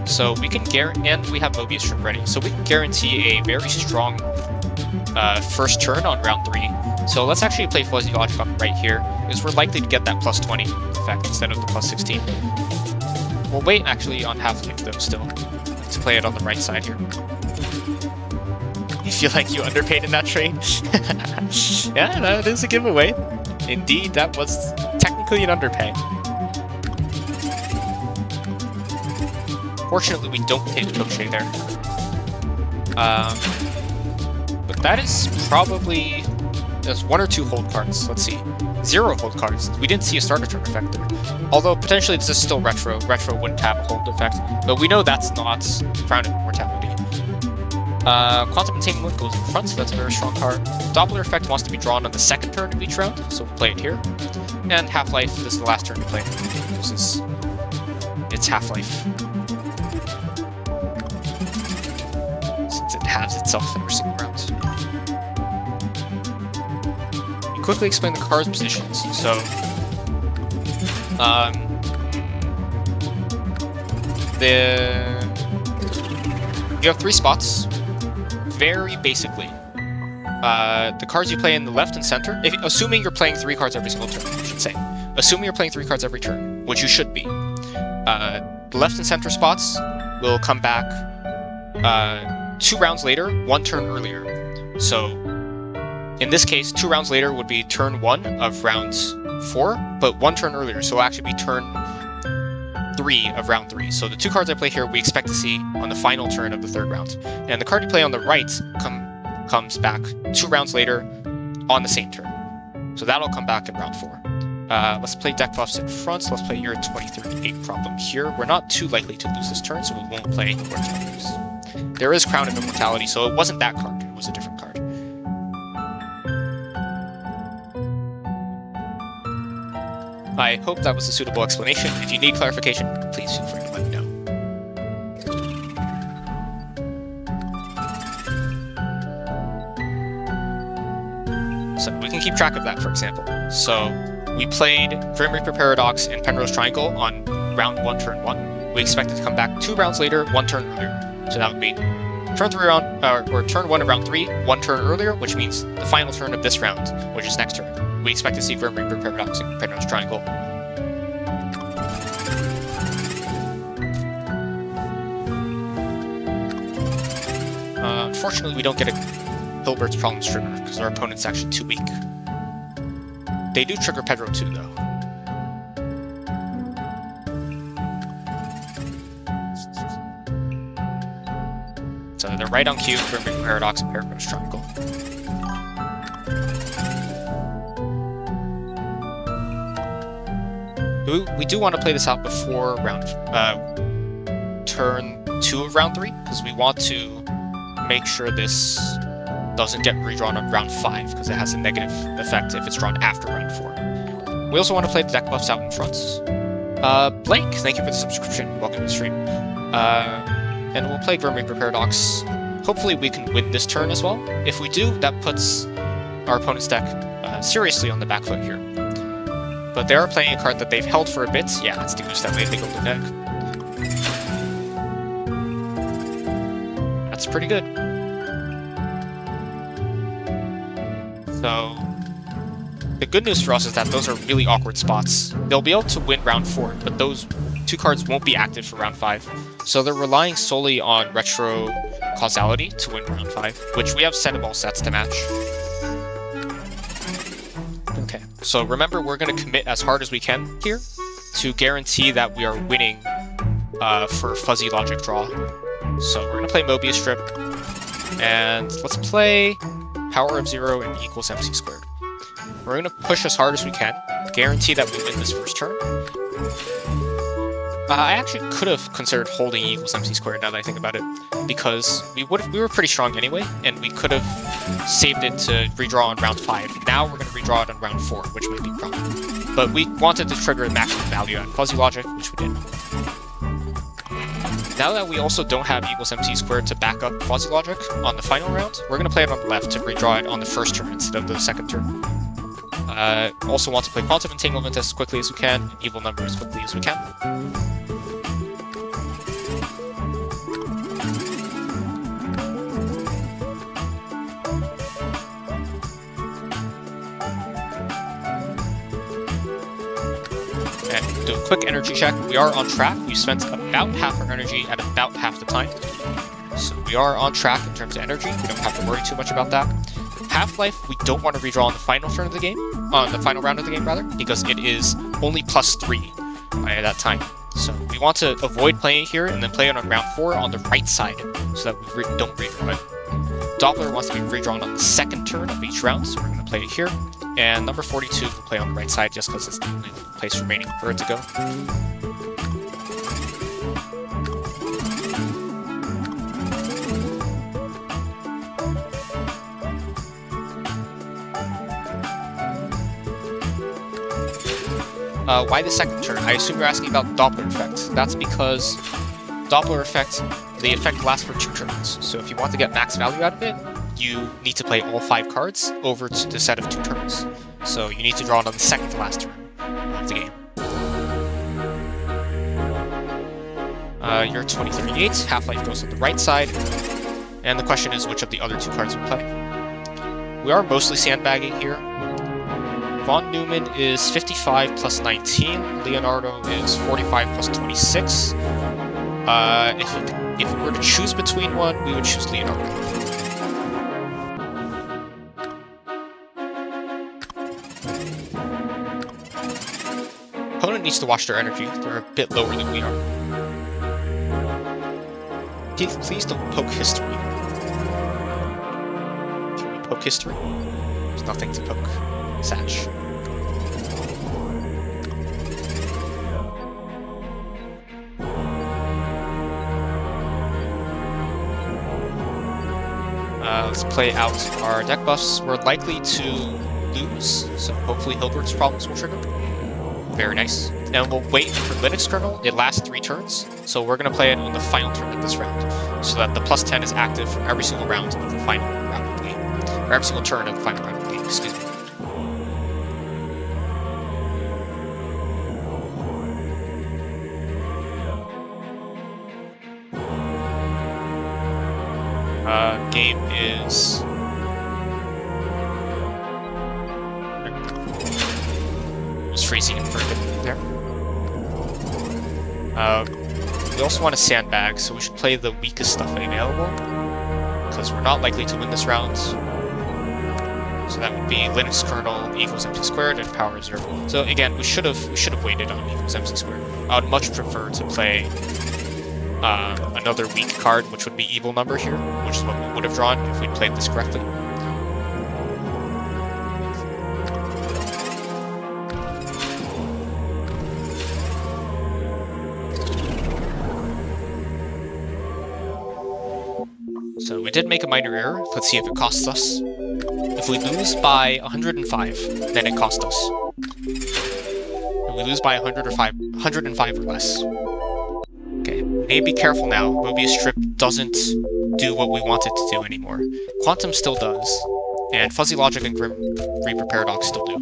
So we can and we have Mobius Strip ready. So we can guarantee a very strong first turn on round 3. So let's actually play Fuzzy Logic up right here, because we're likely to get that +20 effect instead of the +16. We'll wait actually on Half-Life though still, to play it on the right side here. You feel like you underpaid in that trade? Yeah, that is a giveaway. Indeed, that was technically an underpay. Fortunately, we don't pay the Toche there. But that is probably... There's 1 or 2 hold cards. Let's see. 0 hold cards. We didn't see a starter turn effect there. Although, potentially, this is still Retro. Retro wouldn't have a hold effect. But we know that's not Crown of Immortality. Quantum Entanglement goes in front, so that's a very strong card. Doppler effect wants to be drawn on the second turn of each round, so we'll play it here. And Half-Life, this is the last turn to play. It's Half-Life. Since it halves itself every single round. You quickly explain the card's positions. So, you have 3 spots. Very basically, the cards you play in the left and center, assuming you're playing 3 cards every single turn, I should say. Assuming you're playing 3 cards every turn, which you should be. The left and center spots will come back 2 rounds later, 1 turn earlier. So, in this case, 2 rounds later would be turn 1 of round 4, but 1 turn earlier, so it'll actually be turn 3 of round 3. So the 2 cards I play here, we expect to see on the final turn of the 3rd round. And the card you play on the right comes back 2 rounds later on the same turn. So that'll come back in round 4. Let's play deck buffs in front. Let's play your 2038 problem here. We're not too likely to lose this turn, so we won't play Words of Use. There is Crown of Immortality, so it wasn't that card. It was a different card. I hope that was a suitable explanation. If you need clarification, please feel free to let me know. So we can keep track of that, for example. So we played Grim Reaper Paradox and Penrose Triangle on round 1, turn 1. We expect it to come back 2 rounds later, 1 turn earlier. So that would be turn 3 round, or turn 1 of round 3, 1 turn earlier, which means the final turn of this round, which is next turn. We expect to see Grim Reaper Paradox and Penrose Triangle. Unfortunately, we don't get a Hilbert's Problems trigger because our opponent's actually too weak. They do trigger Pedro too, though. So they're right on cue for Grim Paradox and Penrose Triangle. We do want to play this out before turn 2 of round 3, because we want to make sure this doesn't get redrawn on round 5, because it has a negative effect if it's drawn after round 4. We also want to play the deck buffs out in front. Blake, thank you for the subscription. Welcome to the stream. And we'll play Grim Reaper Paradox. Hopefully we can win this turn as well. If we do, that puts our opponent's deck seriously on the back foot here. But they are playing a card that they've held for a bit. Yeah, that's the goose that laid the golden egg. That's pretty good. So the good news for us is that those are really awkward spots. They'll be able to win round 4, but those 2 cards won't be active for round 5. So they're relying solely on retro causality to win round 5, which we have set of all sets to match. Okay, so remember, we're going to commit as hard as we can here to guarantee that we are winning for fuzzy logic draw. So we're going to play Mobius Strip, and let's play Power of Zero and equals MC squared. We're going to push as hard as we can, guarantee that we win this first turn. I actually could have considered holding E equals MC squared now that I think about it, because we were pretty strong anyway, and we could have saved it to redraw on round 5. Now we're going to redraw it on round 4, which might be a problem. But we wanted to trigger maximum value on fuzzy logic, which we did. Now that we also don't have E equals MC squared to back up fuzzy logic on the final round, we're going to play it on the left to redraw it on the first turn instead of the second turn. Also want to play Quantum Entanglement as quickly as we can, and Evil Number as quickly as we can. And do a quick energy check. We are on track. We spent about half our energy at about half the time. So we are on track in terms of energy. We don't have to worry too much about that. Half-Life, we don't want to redraw on the final turn of the game, on the final round of the game rather, because it is only +3 by that time. So we want to avoid playing it here and then play it on round 4 on the right side, so that we don't redraw it. Doppler wants to be redrawn on the second turn of each round, so we're going to play it here. And number 42 will play on the right side just because it's the only place remaining for it to go. Why the second turn? I assume you're asking about Doppler effect. That's because Doppler effect, the effect lasts for 2 turns. So if you want to get max value out of it, you need to play all 5 cards over to the set of 2 turns. So you need to draw it on the second to last turn of the game. You're 2038, Half-Life goes on the right side, and the question is which of the other 2 cards we play. We are mostly sandbagging here. Von Neumann is 55 plus 19, Leonardo is 45 plus 26. If we were to choose between one, we would choose Leonardo. Opponent needs to watch their energy, they're a bit lower than we are. Please don't poke history. Can we poke history? There's nothing to poke. Satch. Let's play out our deck buffs. We're likely to lose, so hopefully Hilbert's Problems will trigger. Very nice. And we'll wait for Linux kernel. It lasts 3 turns, so we're going to play it on the final turn of this round, so that the +10 is active for every single round of the final round of the game. Or every single turn of the final round of the game, excuse me. Game is... was freezing it for a bit there. We also want to sandbag, so we should play the weakest stuff available, because we're not likely to win this round. So that would be Linux kernel equals empty squared and power 0. So again, we should have waited on equals empty squared. I would much prefer to play another weak card, which would be evil number here, which is what we would have drawn if we played this correctly. So we did make a minor error. Let's see if it costs us. If we lose by 105, then it costs us. If we lose by 105 or less. Okay, we need to be careful now. Mobius Strip doesn't do what we want it to do anymore. Quantum still does, and Fuzzy Logic and Grim Reaper Paradox still do.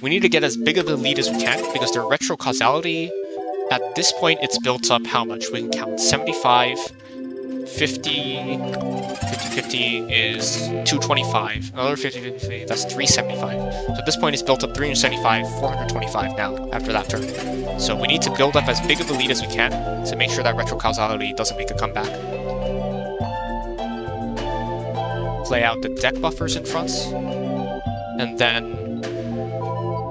We need to get as big of a lead as we can, because their retro causality, at this point, it's built up how much? We can count 75, 50 is 225, another 50, that's 375. So at this point it's built up 375, 425 now, after that turn. So we need to build up as big of a lead as we can to make sure that retro causality doesn't make a comeback. Play out the deck buffers in front, and then...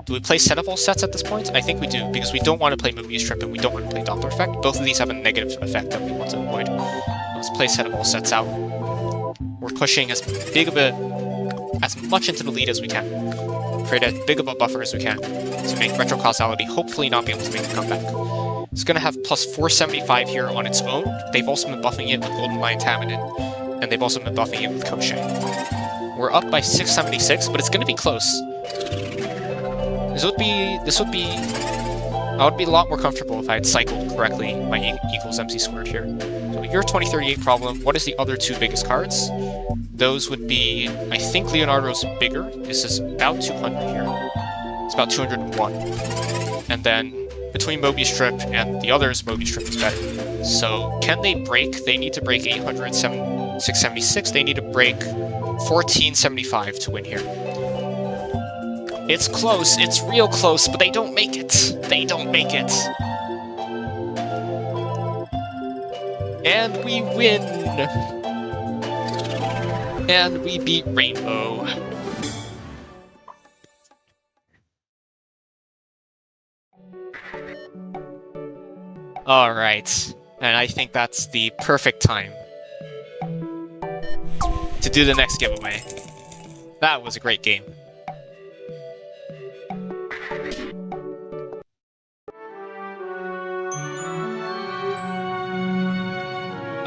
do we play set of all sets at this point? I think we do, because we don't want to play Mobius Strip and we don't want to play Doppler Effect. Both of these have a negative effect that we want to avoid. Let's play set of all sets out. We're pushing as much into the lead as we can. Create as big of a buffer as we can to make retro causality hopefully not be able to make a comeback. It's going to have plus 475 here on its own. They've also been buffing it with Golden Lion Tamanid, and they've also been buffing it with Koshei. We're up by 676, but it's going to be close. I would be a lot more comfortable if I had cycled correctly my equals MC squared here. So your 2038 problem, what is the other 2 biggest cards? Those would be, I think Leonardo's bigger. This is about 200 here. It's about 201. And then between Mobius Strip and the others, Mobius Strip is better. So can they break? They need to break 676. They need to break 1475 to win here. It's close, it's real close, but they don't make it. They don't make it. And we win. And we beat Rainbow. Alright, and I think that's the perfect time to do the next giveaway. That was a great game.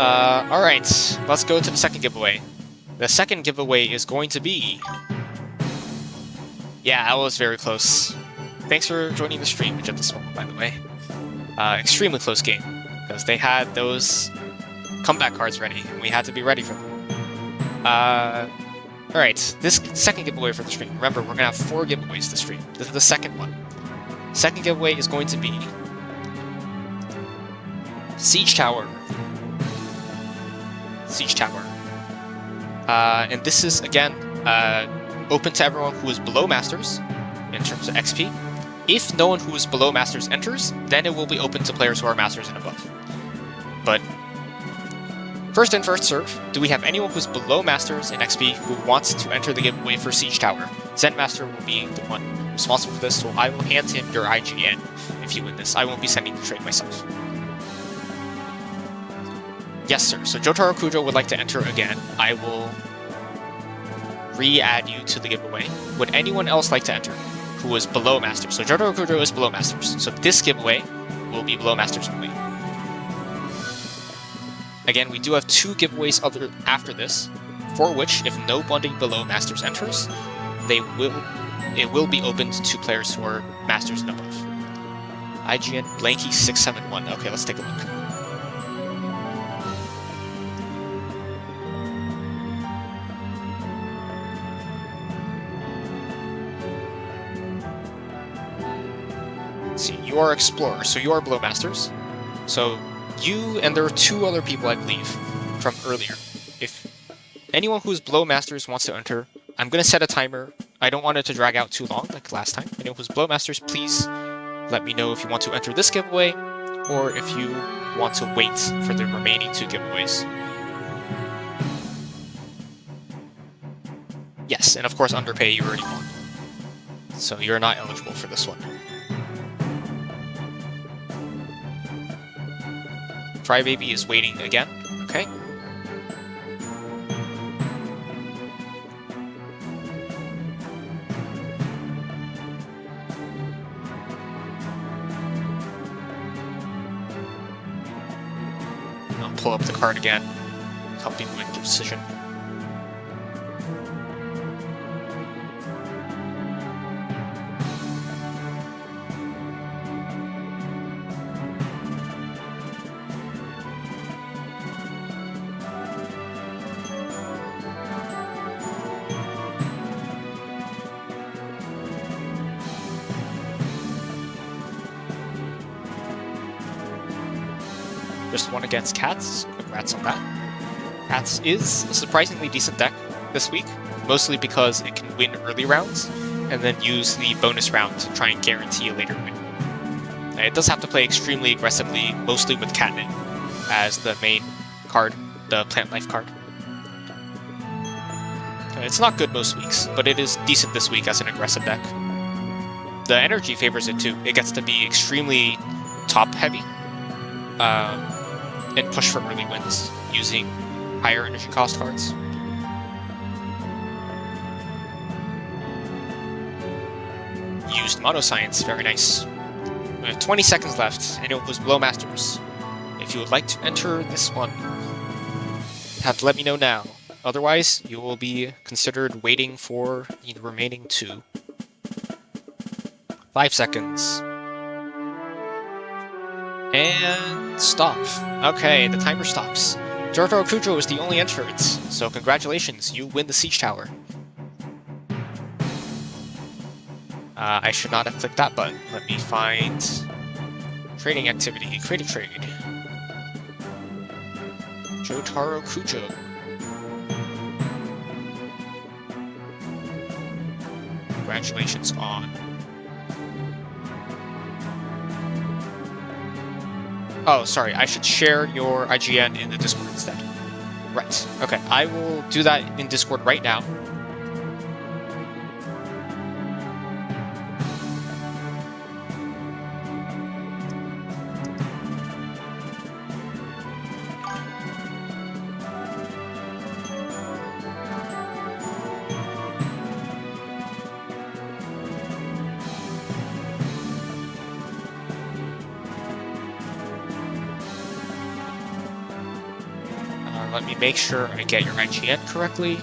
Alright, let's go to the second giveaway. The second giveaway is going to be... yeah, that was very close. Thanks for joining the stream, at this moment, by the way. Extremely close game, because they had those comeback cards ready, and we had to be ready for them. Alright, this second giveaway for the stream. Remember, we're gonna have 4 giveaways this stream. This is the second one. Second giveaway is going to be... Siege Tower. Siege Tower. And this is, again, open to everyone who is below Masters, in terms of XP. If no one who is below Masters enters, then it will be open to players who are Masters and above. But, first in, first serve, do we have anyone who's below Masters in XP who wants to enter the giveaway for Siege Tower? Zentmaster will be the one responsible for this, so I will hand him your IGN if you win this. I won't be sending the trade myself. Yes, sir. So Jotaro Kujo would like to enter again. I will re-add you to the giveaway. Would anyone else like to enter who is below Masters? So Jotaro Kujo is below Masters. So this giveaway will be below Masters only. Again, we do have 2 giveaways after this, for which, if nobody below Masters enters, they will it will be opened to players who are Masters and above. IGN Blanky671. Okay, let's take a look. Let's see, you are Explorer, so you are Below Masters. So you and there are 2 other people, I believe, from earlier. If anyone who's Below Masters wants to enter, I'm going to set a timer. I don't want it to drag out too long, like last time. Anyone who's Below Masters, please let me know if you want to enter this giveaway, or if you want to wait for the remaining 2 giveaways. Yes, and of course Underpay you already won. So you're not eligible for this one. Crybaby is waiting again. Okay. I'll pull up the card again, helping with the decision. Just won against Cats. Congrats on that. Cats is a surprisingly decent deck this week, mostly because it can win early rounds and then use the bonus round to try and guarantee a later win. It does have to play extremely aggressively, mostly with Catnip as the main card, the Plant Life card. It's not good most weeks, but it is decent this week as an aggressive deck. The energy favors it too. It gets to be extremely top heavy. And push for early wins using higher energy cost cards. Used Mono Science, very nice. We have 20 seconds left, and it was Below Masters. If you would like to enter this one, have to let me know now. Otherwise, you will be considered waiting for the remaining 2. 5 seconds. And stop. Okay, the timer stops. Jotaro Kujo is the only entrant, so congratulations, you win the Siege Tower. I should not have clicked that button. Let me find trading activity, create a trade. Jotaro Kujo. Congratulations on. Oh, sorry, I should share your IGN in the Discord instead. Right, okay, I will do that in Discord right now. Let me make sure I get your IGN correctly.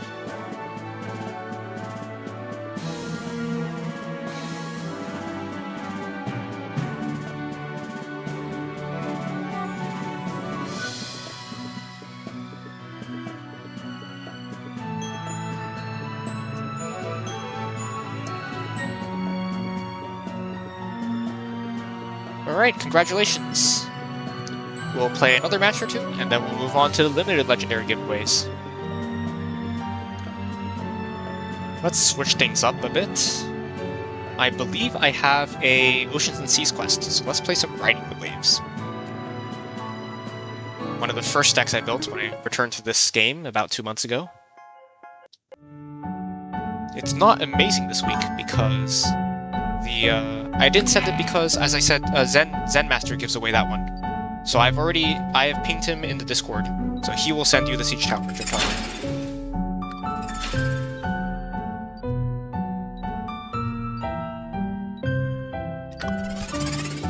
Alright, congratulations. We'll play another match or 2, and then we'll move on to the limited legendary giveaways. Let's switch things up a bit. I believe I have a Oceans and Seas quest, so let's play some Riding the Waves. One of the first decks I built when I returned to this game about 2 months ago. It's not amazing this week because I didn't send it because, as I said, Zen Master gives away that one. So I have pinged him in the Discord, so he will send you the Siege Tower, Jotaro.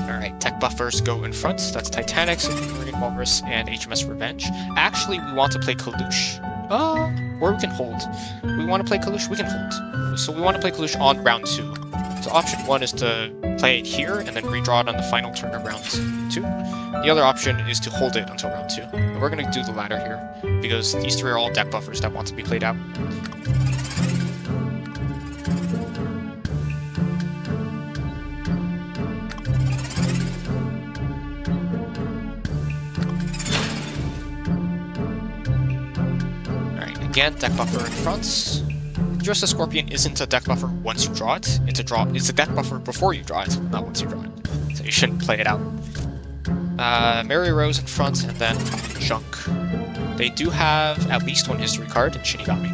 Alright, tech buffers go in front. That's Titanic, Submarine Walrus, and HMS Revenge. Actually, we want to play Kalush. or we can hold. We want to play Kalush, we can hold. So we want to play Kalush on round 2. So option 1 is to play it here and then redraw it on the final turn of round 2. The other option is to hold it until round 2. And we're going to do the latter here, because these 3 are all deck buffers that want to be played out. Alright, again, deck buffer in front. Just a Scorpion isn't a deck buffer once you draw it. It's a deck buffer before you draw it, not once you draw it. So you shouldn't play it out. Mary Rose in front, and then Junk. They do have at least 1 history card in Shinigami.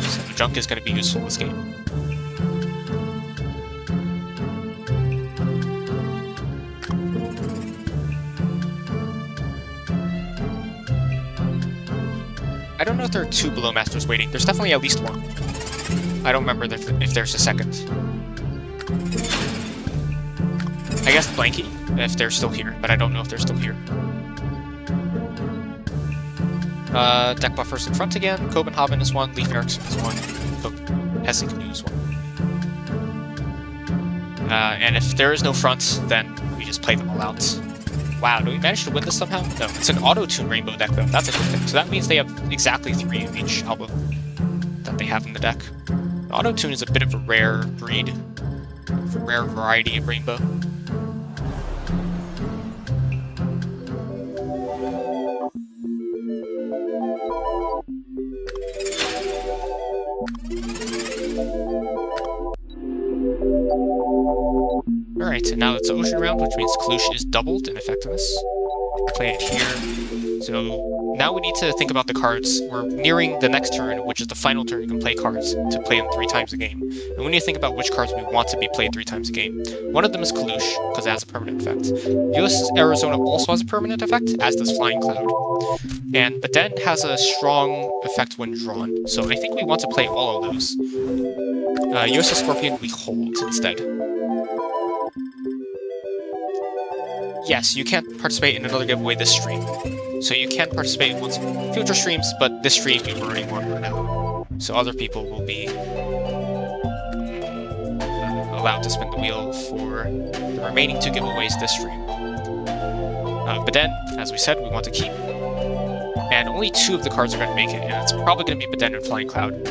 So Junk is going to be useful this game. I don't know if there are 2 Below Masters waiting. There's definitely at least 1. I don't remember if there's a second. I guess Blanky, if they're still here, but I don't know if they're still here. Deck buffers in front again. Copenhagen is 1, Leif Erikson is 1, Hesse Canoe is 1. And if there is no front, then we just play them all out. Wow, do we manage to win this somehow? No, it's an auto-tune rainbow deck though, that's interesting. So that means they have exactly 3 of each album that they have in the deck. The auto-tune is a bit of a rare breed, a rare variety of rainbow. Alright, and now it's the ocean round, which means Kalush is doubled in effectiveness. Play it here. So now we need to think about the cards. We're nearing the next turn, which is the final turn you can play cards to play them 3 times a game. And we need to think about which cards we want to be played 3 times a game. One of them is Kalush, because it has a permanent effect. US Arizona also has a permanent effect, as does Flying Cloud. And Baden has a strong effect when drawn, so I think we want to play all of those. US Scorpion we hold instead. Yes, you can't participate in another giveaway this stream. So you can participate in future streams, but this stream you're earning 1 right now. So other people will be allowed to spin the wheel for the remaining 2 giveaways this stream. But then, as we said, we want to keep. And only 2 of the cards are going to make it, and it's probably going to be Baden and Flying Cloud.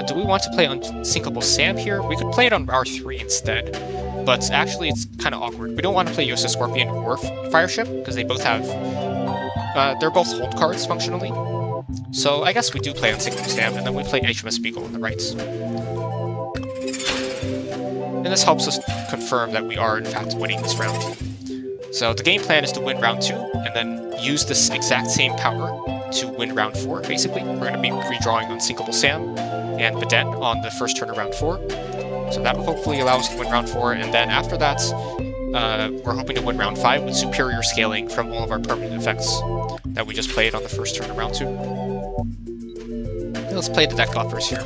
Do we want to play Unsinkable Sam here? We could play it on R3 instead. But actually, it's kind of awkward. We don't want to play Yosa Scorpion or Fireship, because they both have... they're both hold cards, functionally. So I guess we do play Unsinkable Sam, and then we play HMS Beagle on the right. And this helps us confirm that we are, in fact, winning this round. So the game plan is to win round 2, and then use this exact same power to win round 4, basically. We're going to be redrawing Unsinkable Sam and Baden on the first turn of round 4. So that will hopefully allow us to win round 4, and then after that, we're hoping to win round 5 with superior scaling from all of our permanent effects that we just played on the first turn of round 2. Let's play the deck buffers here.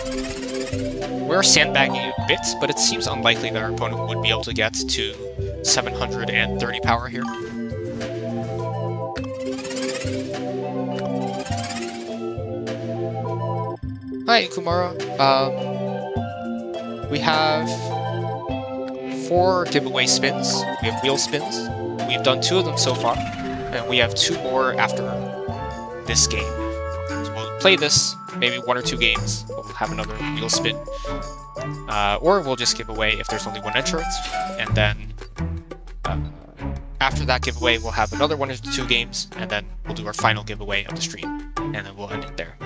We're sandbagging a bit, but it seems unlikely that our opponent would be able to get to 730 power here. Hi, Kumara. We have 4 giveaway spins. We have wheel spins. We've done 2 of them so far, and we have 2 more after this game. So we'll play this, maybe 1 or 2 games. We'll have another wheel spin. Or we'll just give away if there's only 1 entrant, and then after that giveaway, we'll have another 1 or 2 games, and then we'll do our final giveaway of the stream, and then we'll end it there.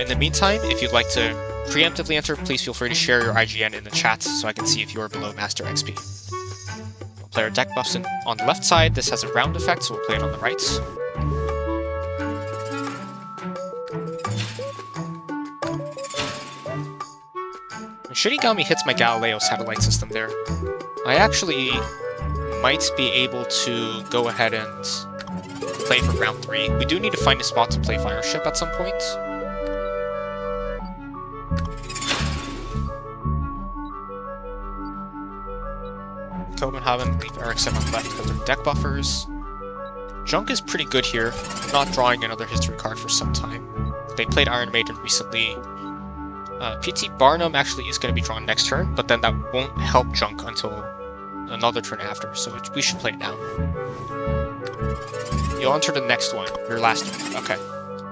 In the meantime, if you'd like to preemptively enter, please feel free to share your IGN in the chat so I can see if you're below Master XP. We'll play our deck buffs on the left side. This has a round effect, so we'll play it on the right. Shinigami hits my Galileo satellite system there. I actually might be able to go ahead and play for round 3. We do need to find a spot to play Fireship at some point. Copenhagen, Leif Erikson on the left because they're deck buffers. Junk is pretty good here. Not drawing another history card for some time. They played Iron Maiden recently. PT Barnum actually is going to be drawn next turn, but then that won't help Junk until another turn after, so we should play it now. You'll enter the next one, your last turn. Okay.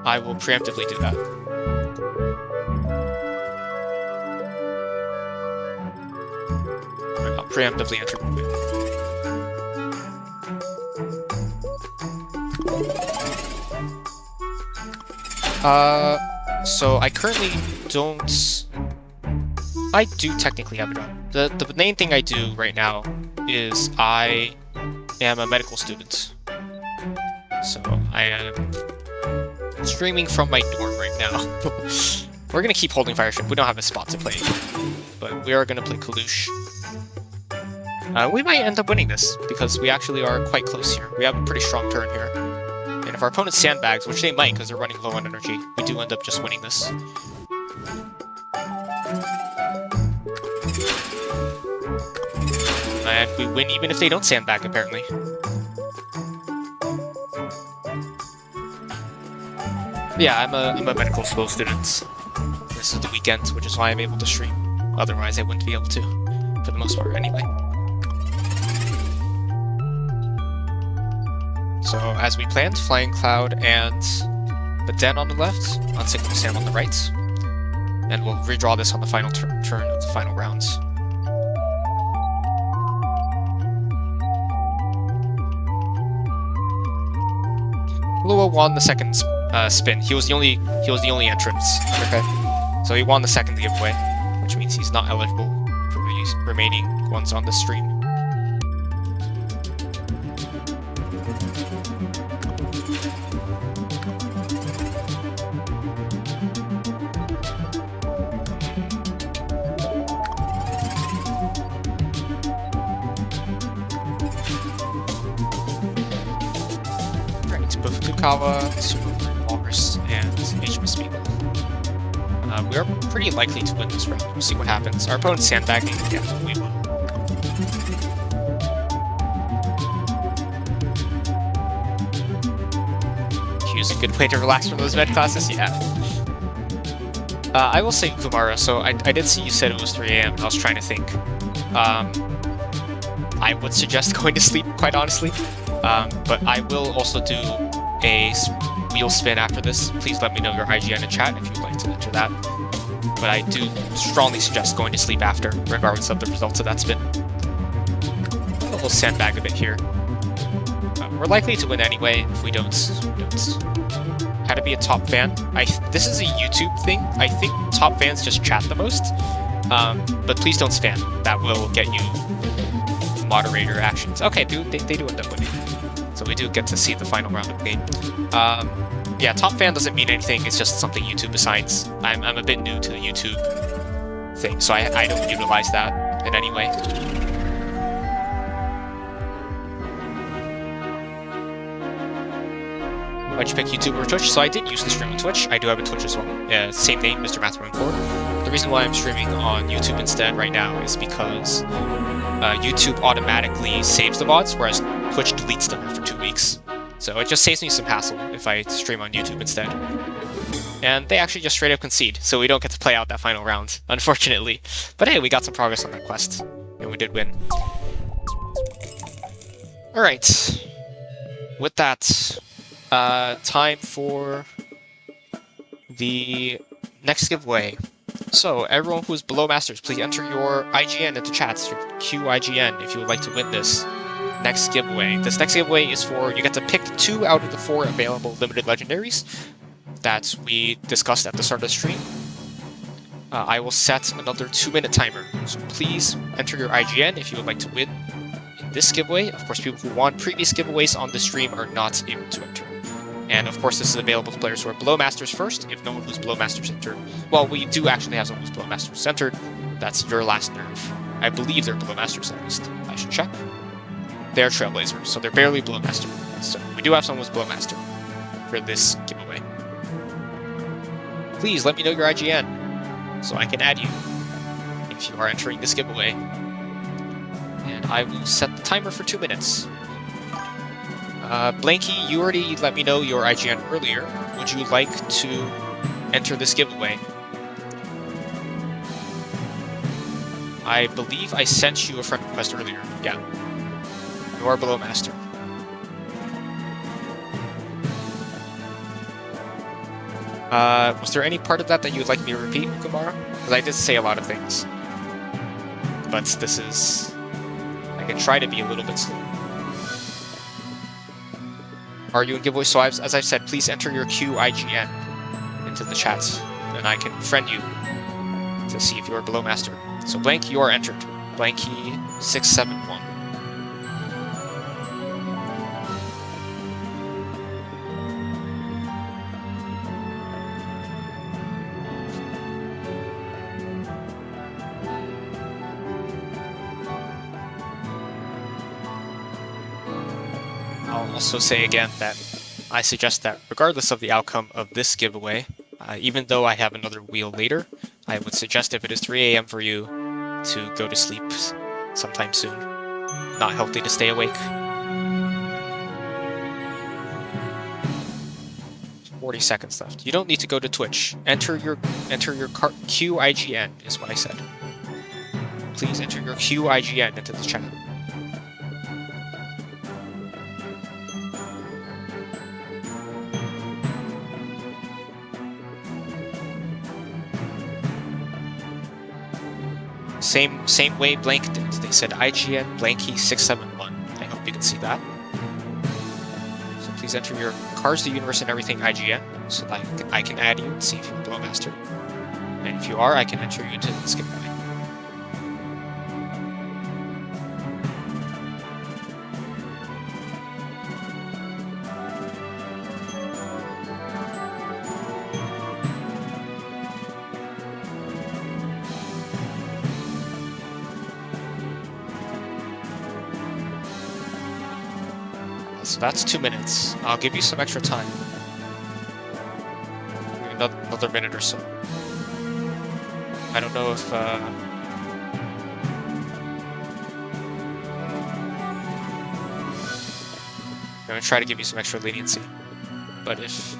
I will preemptively do that. Alright, I'll preemptively enter movement. So I currently don't... I do technically have a job. The main thing I do right now is I am a medical student. So I am streaming from my dorm right now. We're gonna keep holding Fireship. We don't have a spot to play, but we are gonna play Kalush. We might end up winning this, because we actually are quite close here. We have a pretty strong turn here. And if our opponent sandbags, which they might because they're running low on energy, we do end up just winning this. And we win even if they don't sandbag, apparently. Yeah, I'm a medical school student. This is the weekend, which is why I'm able to stream. Otherwise, I wouldn't be able to, for the most part, anyway. So, as we planned, Flying Cloud and the Den on the left, Unsinkable Sam on the right. And we'll redraw this on the final turn of the final rounds. Lua won the second spin. He was the only entrance. Okay, so he won the second giveaway, which means he's not eligible for the remaining ones on the stream. Kawa, Super Walrus, and HMS Beagle. We are pretty likely to win this round. We'll see what happens. Our opponent's sandbagging. Yeah, we will. Q's a good way to relax from those med classes, yeah. I will say Kumara, so I did see you said it was 3 AM, I was trying to think. I would suggest going to sleep, quite honestly. But I will also do a wheel spin after this. Please let me know your IGN in chat if you'd like to enter that. But I do strongly suggest going to sleep after, regardless of the results of that spin. We'll sandbag a bit here. We're likely to win anyway if we don't. How to be a top fan? This is a YouTube thing. I think top fans just chat the most. But please don't spam. That will get you moderator actions. Okay, they do end up winning. So we do get to see the final round of the game. Yeah, top fan doesn't mean anything, it's just something YouTube assigns. I'm a bit new to the YouTube thing, so I don't utilize that in any way. Why'd you pick YouTube or Twitch? So I did use the stream on Twitch. I do have a Twitch as well. Same name, Mr. Mathroom4. The reason why I'm streaming on YouTube instead right now is because YouTube automatically saves the VODs, whereas Twitch deletes them after 2 weeks. So it just saves me some hassle if I stream on YouTube instead. And they actually just straight up concede, so we don't get to play out that final round, unfortunately. But hey, we got some progress on that quest, and we did win. Alright. With that, time for the next giveaway. So, everyone who is below Masters, please enter your IGN into chats, your QIGN, if you would like to win this next giveaway. This next giveaway is for, you get to pick 2 out of the 4 available limited legendaries that we discussed at the start of the stream. I will set another 2-minute timer, so please enter your IGN if you would like to win in this giveaway. Of course, people who won previous giveaways on the stream are not able to enter. And of course, this is available to players who are below Masters first. If no one who's below Masters entered, well, we do actually have someone who's below Masters entered. That's your last nerve. I believe they're below Masters at least. I should check. They're Trailblazers, so they're barely below Master. So we do have someone who's below Master for this giveaway. Please let me know your IGN so I can add you if you are entering this giveaway. And I will set the timer for 2 minutes. Blanky, you already let me know your IGN earlier. Would you like to enter this giveaway? I believe I sent you a friend request earlier. Yeah. You are below master. Was there any part of that you would like me to repeat, Kumara? Because I did say a lot of things. But this is... I can try to be a little bit slow. Are you in giveaway? So as I've said, please enter your QIGN into the chat, and I can friend you to see if you are below master. So Blank, you are entered. Blanky671. I'll also say again that I suggest that regardless of the outcome of this giveaway, even though I have another wheel later, I would suggest if it is 3 AM for you to go to sleep sometime soon. Not healthy to stay awake. 40 seconds left. You don't need to go to Twitch. Enter your QIGN is what I said. Please enter your QIGN into the chat. Same way Blank did. They said IGN Blanky671. I hope you can see that. So please enter your Cars, the Universe, and Everything IGN so that I can add you and see if you're below master. And if you are, I can enter you into this giveaway. So that's 2 minutes. I'll give you some extra time. Another minute or so. I don't know if... I'm going to try to give you some extra leniency. But if...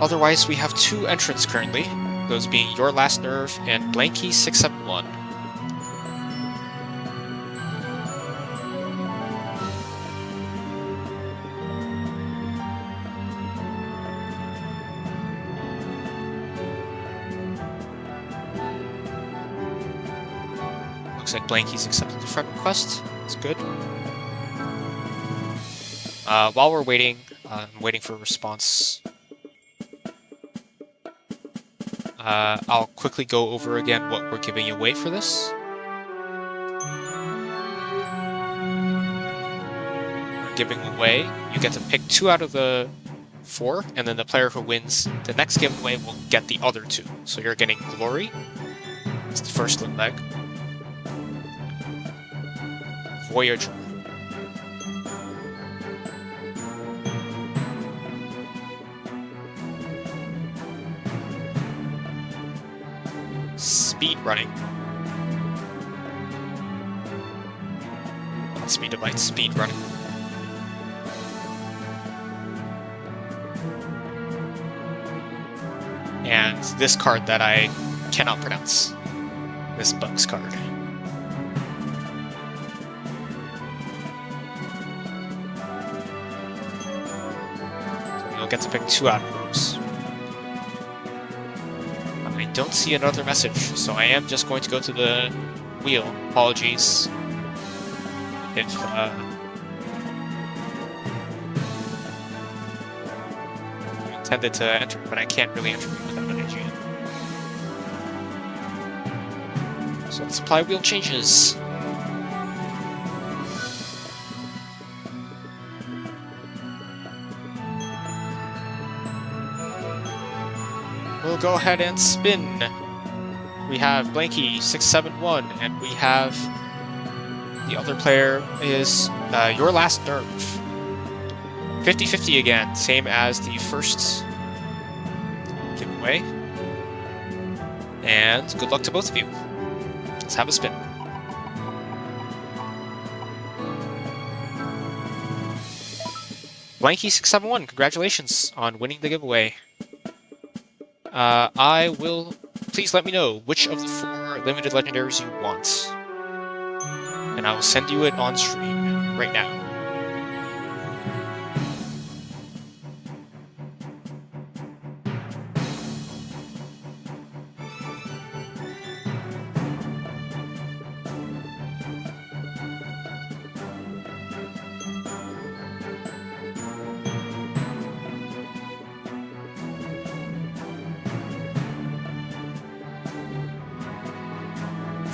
Otherwise, we have 2 entrants currently. Those being Your Last Nerve and Blanky671. Looks like Blanky's accepted the friend request. That's good. While we're waiting, I'm waiting for a response. I'll quickly go over again what we're giving away for this. We're giving away, you get to pick 2 out of the 4, and then the player who wins the next giveaway will get the other 2. So you're getting Glory. It's the first leg. Voyager. Speed running. Not speed of light, speed running. And this card that I cannot pronounce. This Bugs card. Get to pick 2 out of those. I don't see another message, so I am just going to go to the wheel. Apologies if you intended to enter, but I can't really enter without an IGN. So the supply wheel changes. We'll go ahead and spin. We have Blanky671, and we have the other player is Your Last Nerve. 50-50 again, same as the first giveaway. And good luck to both of you. Let's have a spin. Blanky671, congratulations on winning the giveaway. Please let me know which of the 4 limited legendaries you want. And I will send you it on stream right now.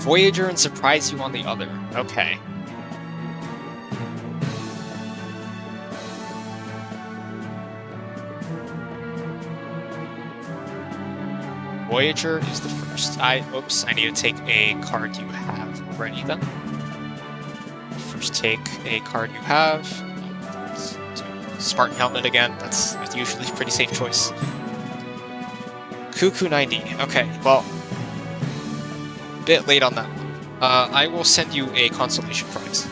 Voyager and surprise you on the other. Okay. Voyager is the first. Oops, I need to take a card you have already then. First take a card you have. Spartan Helmet again, that's usually a pretty safe choice. Cuckoo 90, okay, well, bit late on that one. I will send you a consolation prize.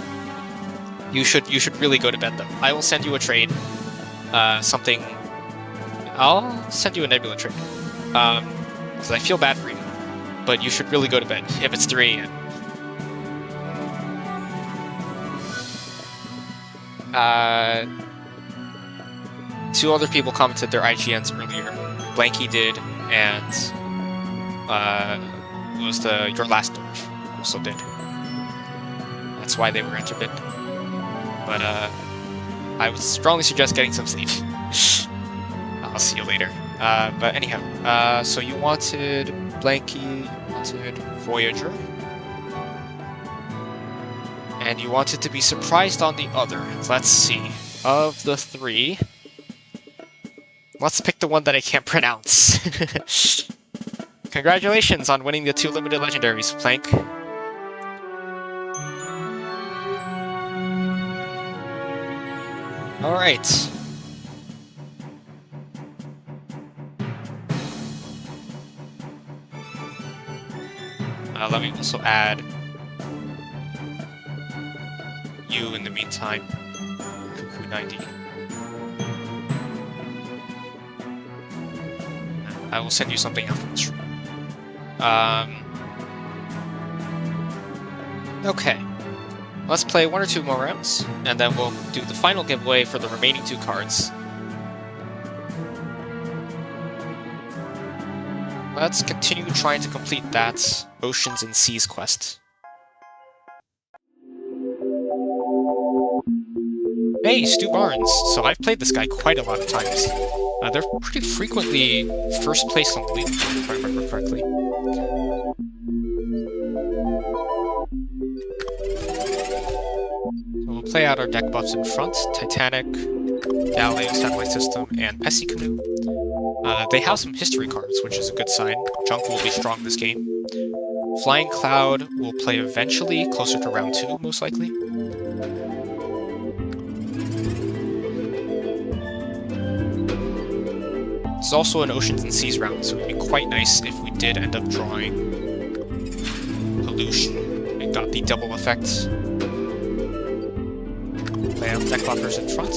You should really go to bed though. I will send you a trade. I'll send you a Nebula trade. Because I feel bad for you. But you should really go to bed if it's 3 AM. Two other people commented their IGNs earlier. Blanky did, and it was your last dwarf also did. That's why they were interbid. But I would strongly suggest getting some sleep. I'll see you later. But anyhow, so you wanted Blanky, you wanted Voyager, and you wanted to be surprised on the other. Let's see. Of the 3, let's pick the one that I can't pronounce. Congratulations on winning the 2 limited legendaries, Plank. Alright. Let me also add you in the meantime. Cuckoo 90. I will send you something after the stream. Okay. Let's play 1 or 2 more rounds, and then we'll do the final giveaway for the remaining 2 cards. Let's continue trying to complete that Oceans and Seas quest. Hey, Stu Barnes! So I've played this guy quite a lot of times. They're pretty frequently first place on the leaderboard, if I remember correctly. So we'll play out our deck buffs in front. Titanic, Galileo Satellite System, and Pessy Canoe. They have some history cards, which is a good sign. Junk will be strong this game. Flying Cloud will play eventually, closer to round 2, most likely. It's also an Oceans and Seas round, so it would be quite nice if we did end up drawing Pollution and got the double effect. Play out deck buffers in front.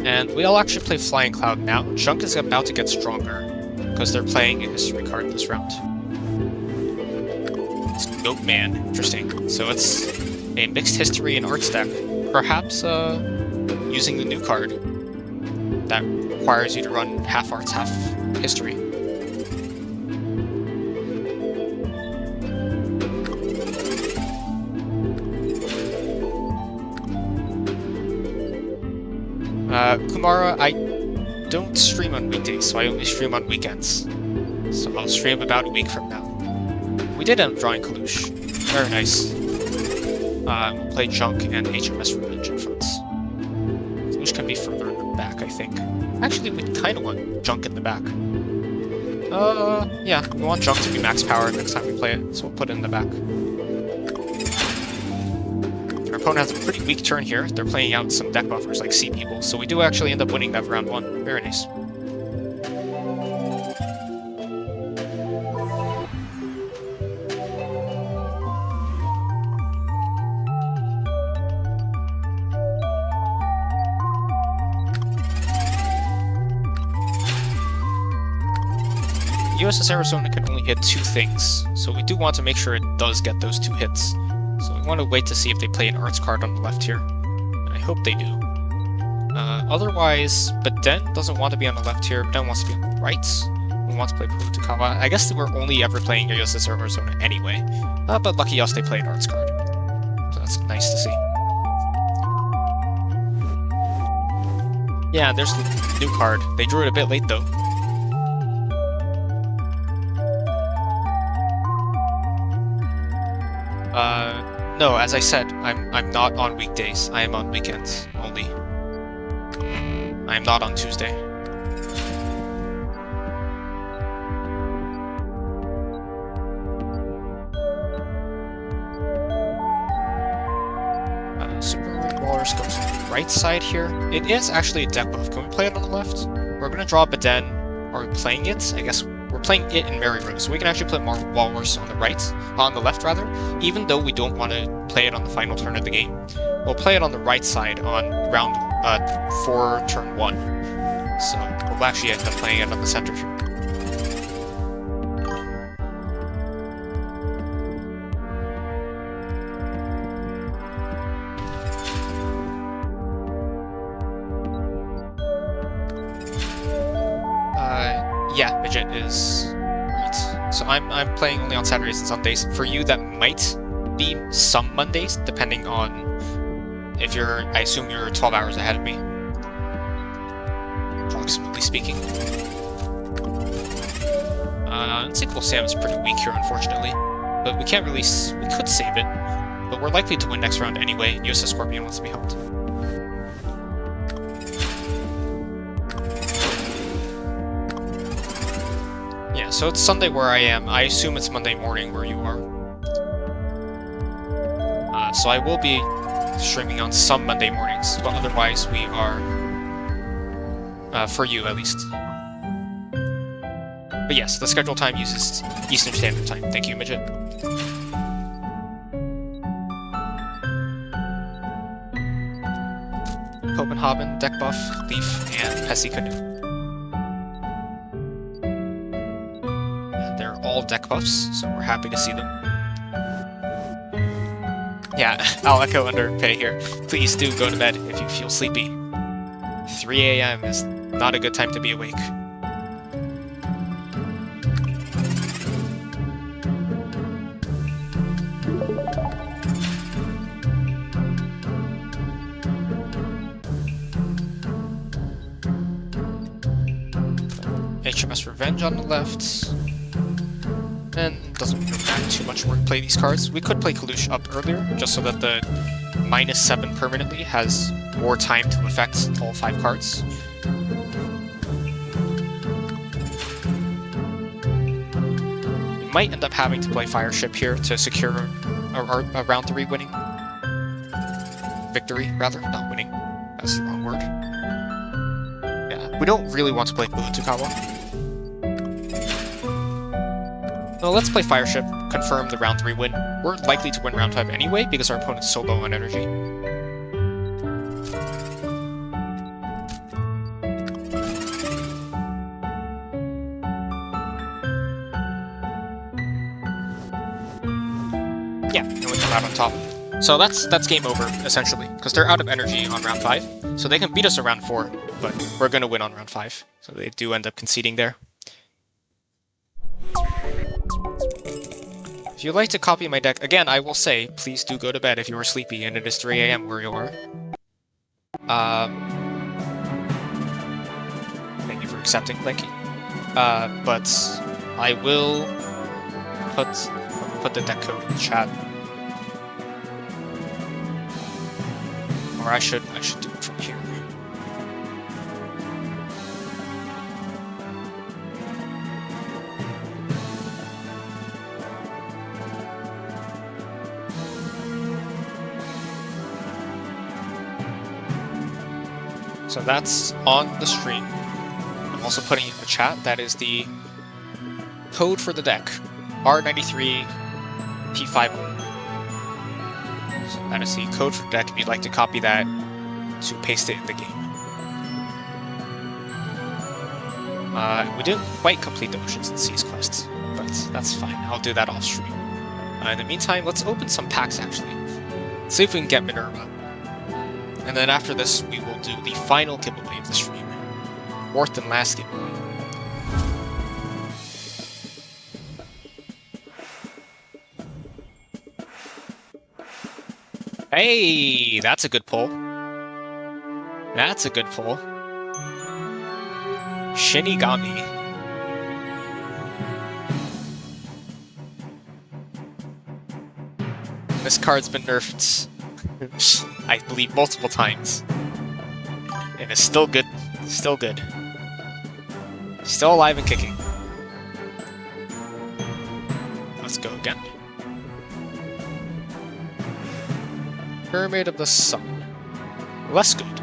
And we'll actually play Flying Cloud now. Junk is about to get stronger, because they're playing a history card this round. It's Goat Man, interesting. So it's a mixed history and arts deck. Perhaps using the new card that requires you to run half arts, half history. Kumara, I don't stream on weekdays, so I only stream on weekends. So I'll stream about a week from now. We did end up drawing Kalush. Very nice. We'll play Junk and HMS Revenge in front. Kalush can be further in the back, I think. Actually, we kind of want Junk in the back. Yeah, we want Junk to be max power next time we play it, so we'll put it in the back. Our opponent has a pretty weak turn here. They're playing out some deck buffers like Sea People, so we do actually end up winning that round 1. Very nice. USS Arizona can only hit 2 things, so we do want to make sure it does get those 2 hits. So we want to wait to see if they play an arts card on the left here, and I hope they do. Otherwise, Baden doesn't want to be on the left here, Baden wants to be on the right. We want to play Putukawa. I guess we're only ever playing USS Arizona anyway, but lucky us they play an arts card. So that's nice to see. Yeah, there's the new card. They drew it a bit late though. No, as I said, I'm not on weekdays. I am on weekends only. I am not on Tuesday. Super Marine Walrus goes on the right side here. It is actually a deck buff. Can we play it on the left? We're gonna draw Baden. Are we playing it? I guess we're playing it in Mary Rose. So we can actually play more Walrus on the right, on the left rather, even though we don't want to play it on the final turn of the game. We'll play it on the right side on round 4, turn 1. So we'll actually end up playing it on the center turn. Yeah, Midget is right. So I'm playing only on Saturdays and Sundays. For you, that might be some Mondays, depending on if you're. I assume you're 12 hours ahead of me, approximately speaking. Unsinkable Sam is pretty weak here, unfortunately, but we can't really. We could save it, but we're likely to win next round anyway. USS Scorpion wants to be helped. So it's Sunday where I am. I assume it's Monday morning where you are. So I will be streaming on some Monday mornings, but otherwise we are, for you at least. But yes, the schedule time uses Eastern Standard Time. Thank you, Midget. Copenhagen, deck buff, Leaf, and Pessy Canoe. All deck buffs, so we're happy to see them. Yeah, I'll echo Underpay here. Please do go to bed if you feel sleepy. 3 AM is not a good time to be awake. HMS Revenge on the left. And doesn't really matter too much where we play these cards. We could play Kalush up earlier, just so that the -7 permanently has more time to affect all 5 cards. We might end up having to play Fireship here to secure a round 3 winning. Victory, rather, not winning. That's the wrong word. Yeah, we don't really want to play Butukawa. No, let's play Fireship, confirm the round 3 win. We're likely to win round 5 anyway, because our opponent's so low on energy. Yeah, and we come out on top. So that's game over, essentially, because they're out of energy on round 5. So they can beat us around 4, but we're going to win on round 5. So they do end up conceding there. If you'd like to copy my deck, again, I will say, please do go to bed if you are sleepy and it is 3 AM where you are. Thank you for accepting, Blanky. But I will put the deck code in the chat. Or I should do it from here. So that's on the stream. I'm also putting in the chat, that is the code for the deck, R93P51. So that is the code for the deck if you'd like to copy that to paste it in the game. We didn't quite complete the Oceans and Seas quest, but that's fine. I'll do that off stream. In the meantime, let's open some packs actually. See if we can get Minerva. And then after this, we will do the final giveaway of the stream. Fourth and last giveaway. Hey, that's a good pull. That's a good pull. Shinigami. This card's been nerfed, I believe, multiple times. And it's still good. Still good. Still alive and kicking. Let's go again. Pyramid of the Sun. Less good,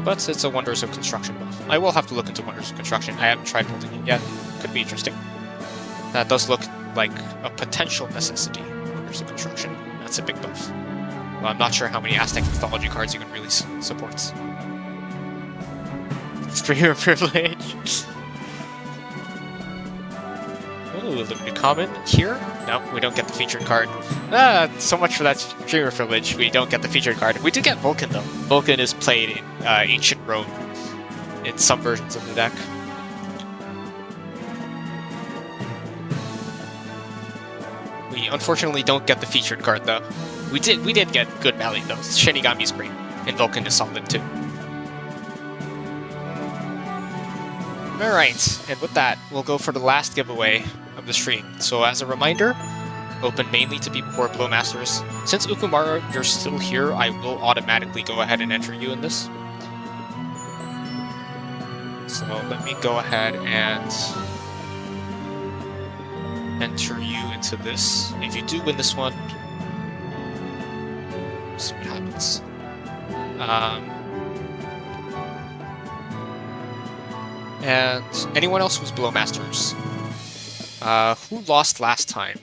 but it's a Wonders of Construction buff. I will have to look into Wonders of Construction. I haven't tried building it yet. Could be interesting. That does look like a potential necessity. Wonders of Construction. That's a big buff. Well, I'm not sure how many Aztec mythology cards you can really support. Streamer privilege. Ooh, a little bit common here. No, we don't get the featured card. So much for that streamer privilege. We don't get the featured card. We do get Vulcan though. Vulcan is played in Ancient Rome in some versions of the deck. We unfortunately don't get the featured card though. We did get good value though. Shinigami's great, and Vulcan is solid too. Alright, and with that, we'll go for the last giveaway of the stream. So as a reminder, open mainly to people who are Blowmasters. Since Ukumara, you're still here, I will automatically go ahead and enter you in this. So let me go ahead and enter you into this. If you do win this one, let's see what happens. And anyone else who's Blowmasters, who lost last time?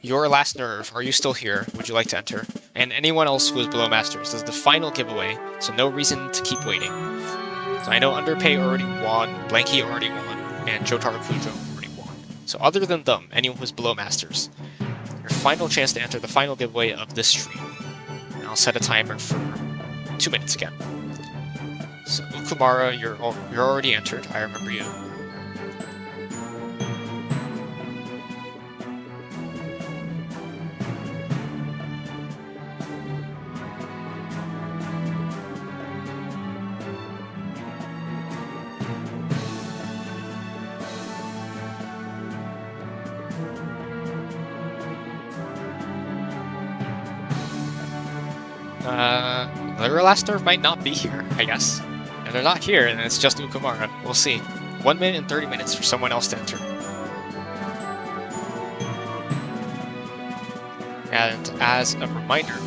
Your last nerve, are you still here? Would you like to enter? And anyone else who is Blowmasters, this is the final giveaway, so no reason to keep waiting. So I know Underpay already won, Blanky already won, and Jotaro Kujo already won. So other than them, anyone who's Blowmasters, your final chance to enter the final giveaway of this stream. And I'll set a timer for 2 minutes again. So Ukumara, you're already entered. I remember you. Their last nerve might not be here, I guess. And they're not here, and it's just Ukumara. We'll see. 1 minute and 30 minutes for someone else to enter. And as a reminder,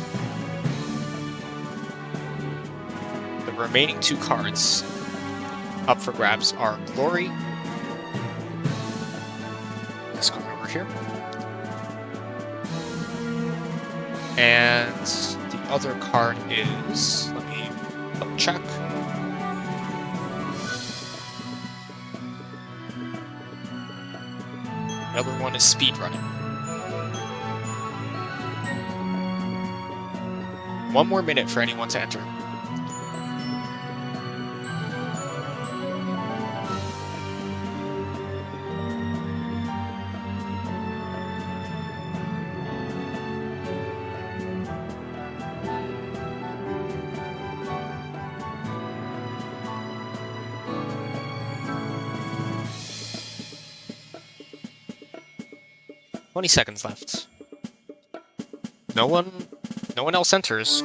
the remaining 2 cards up for grabs are Glory. This card over here. And the other card is, let me double check. The other one is Speedrunning. 1 more minute for anyone to enter. "20 seconds left. No one else enters.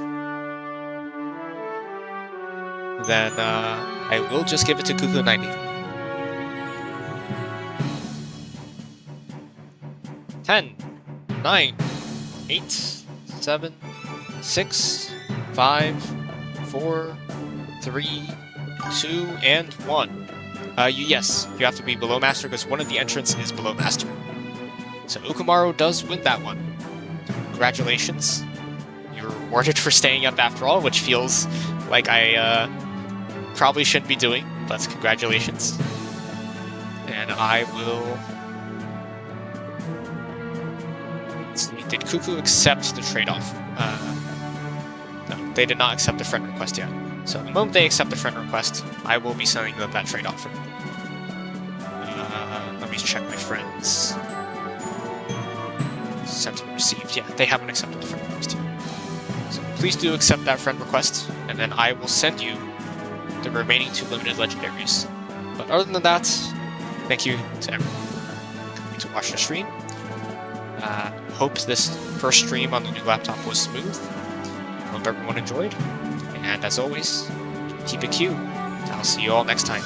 Then I will just give it to Kuku90. 10, 9, 8, 7, 6, 5, 4, 3, 2, and 1. Yes, you have to be below master because one of the entrants is below master. So Ukumaru does win that one. Congratulations. You're rewarded for staying up after all, which feels like I probably shouldn't be doing, but congratulations. And I will... Let's see, did Cuckoo accept the trade-off? No, they did not accept the friend request yet. So the moment they accept the friend request, I will be sending them that trade offer. Let me check my friends. Sent and received. Yeah, they haven't accepted the friend request yet. So please do accept that friend request, and then I will send you the remaining 2 limited legendaries. But other than that, thank you to everyone for coming to watch the stream. Hope this first stream on the new laptop was smooth. Hope everyone enjoyed. And as always, keep it Q. I'll see you all next time.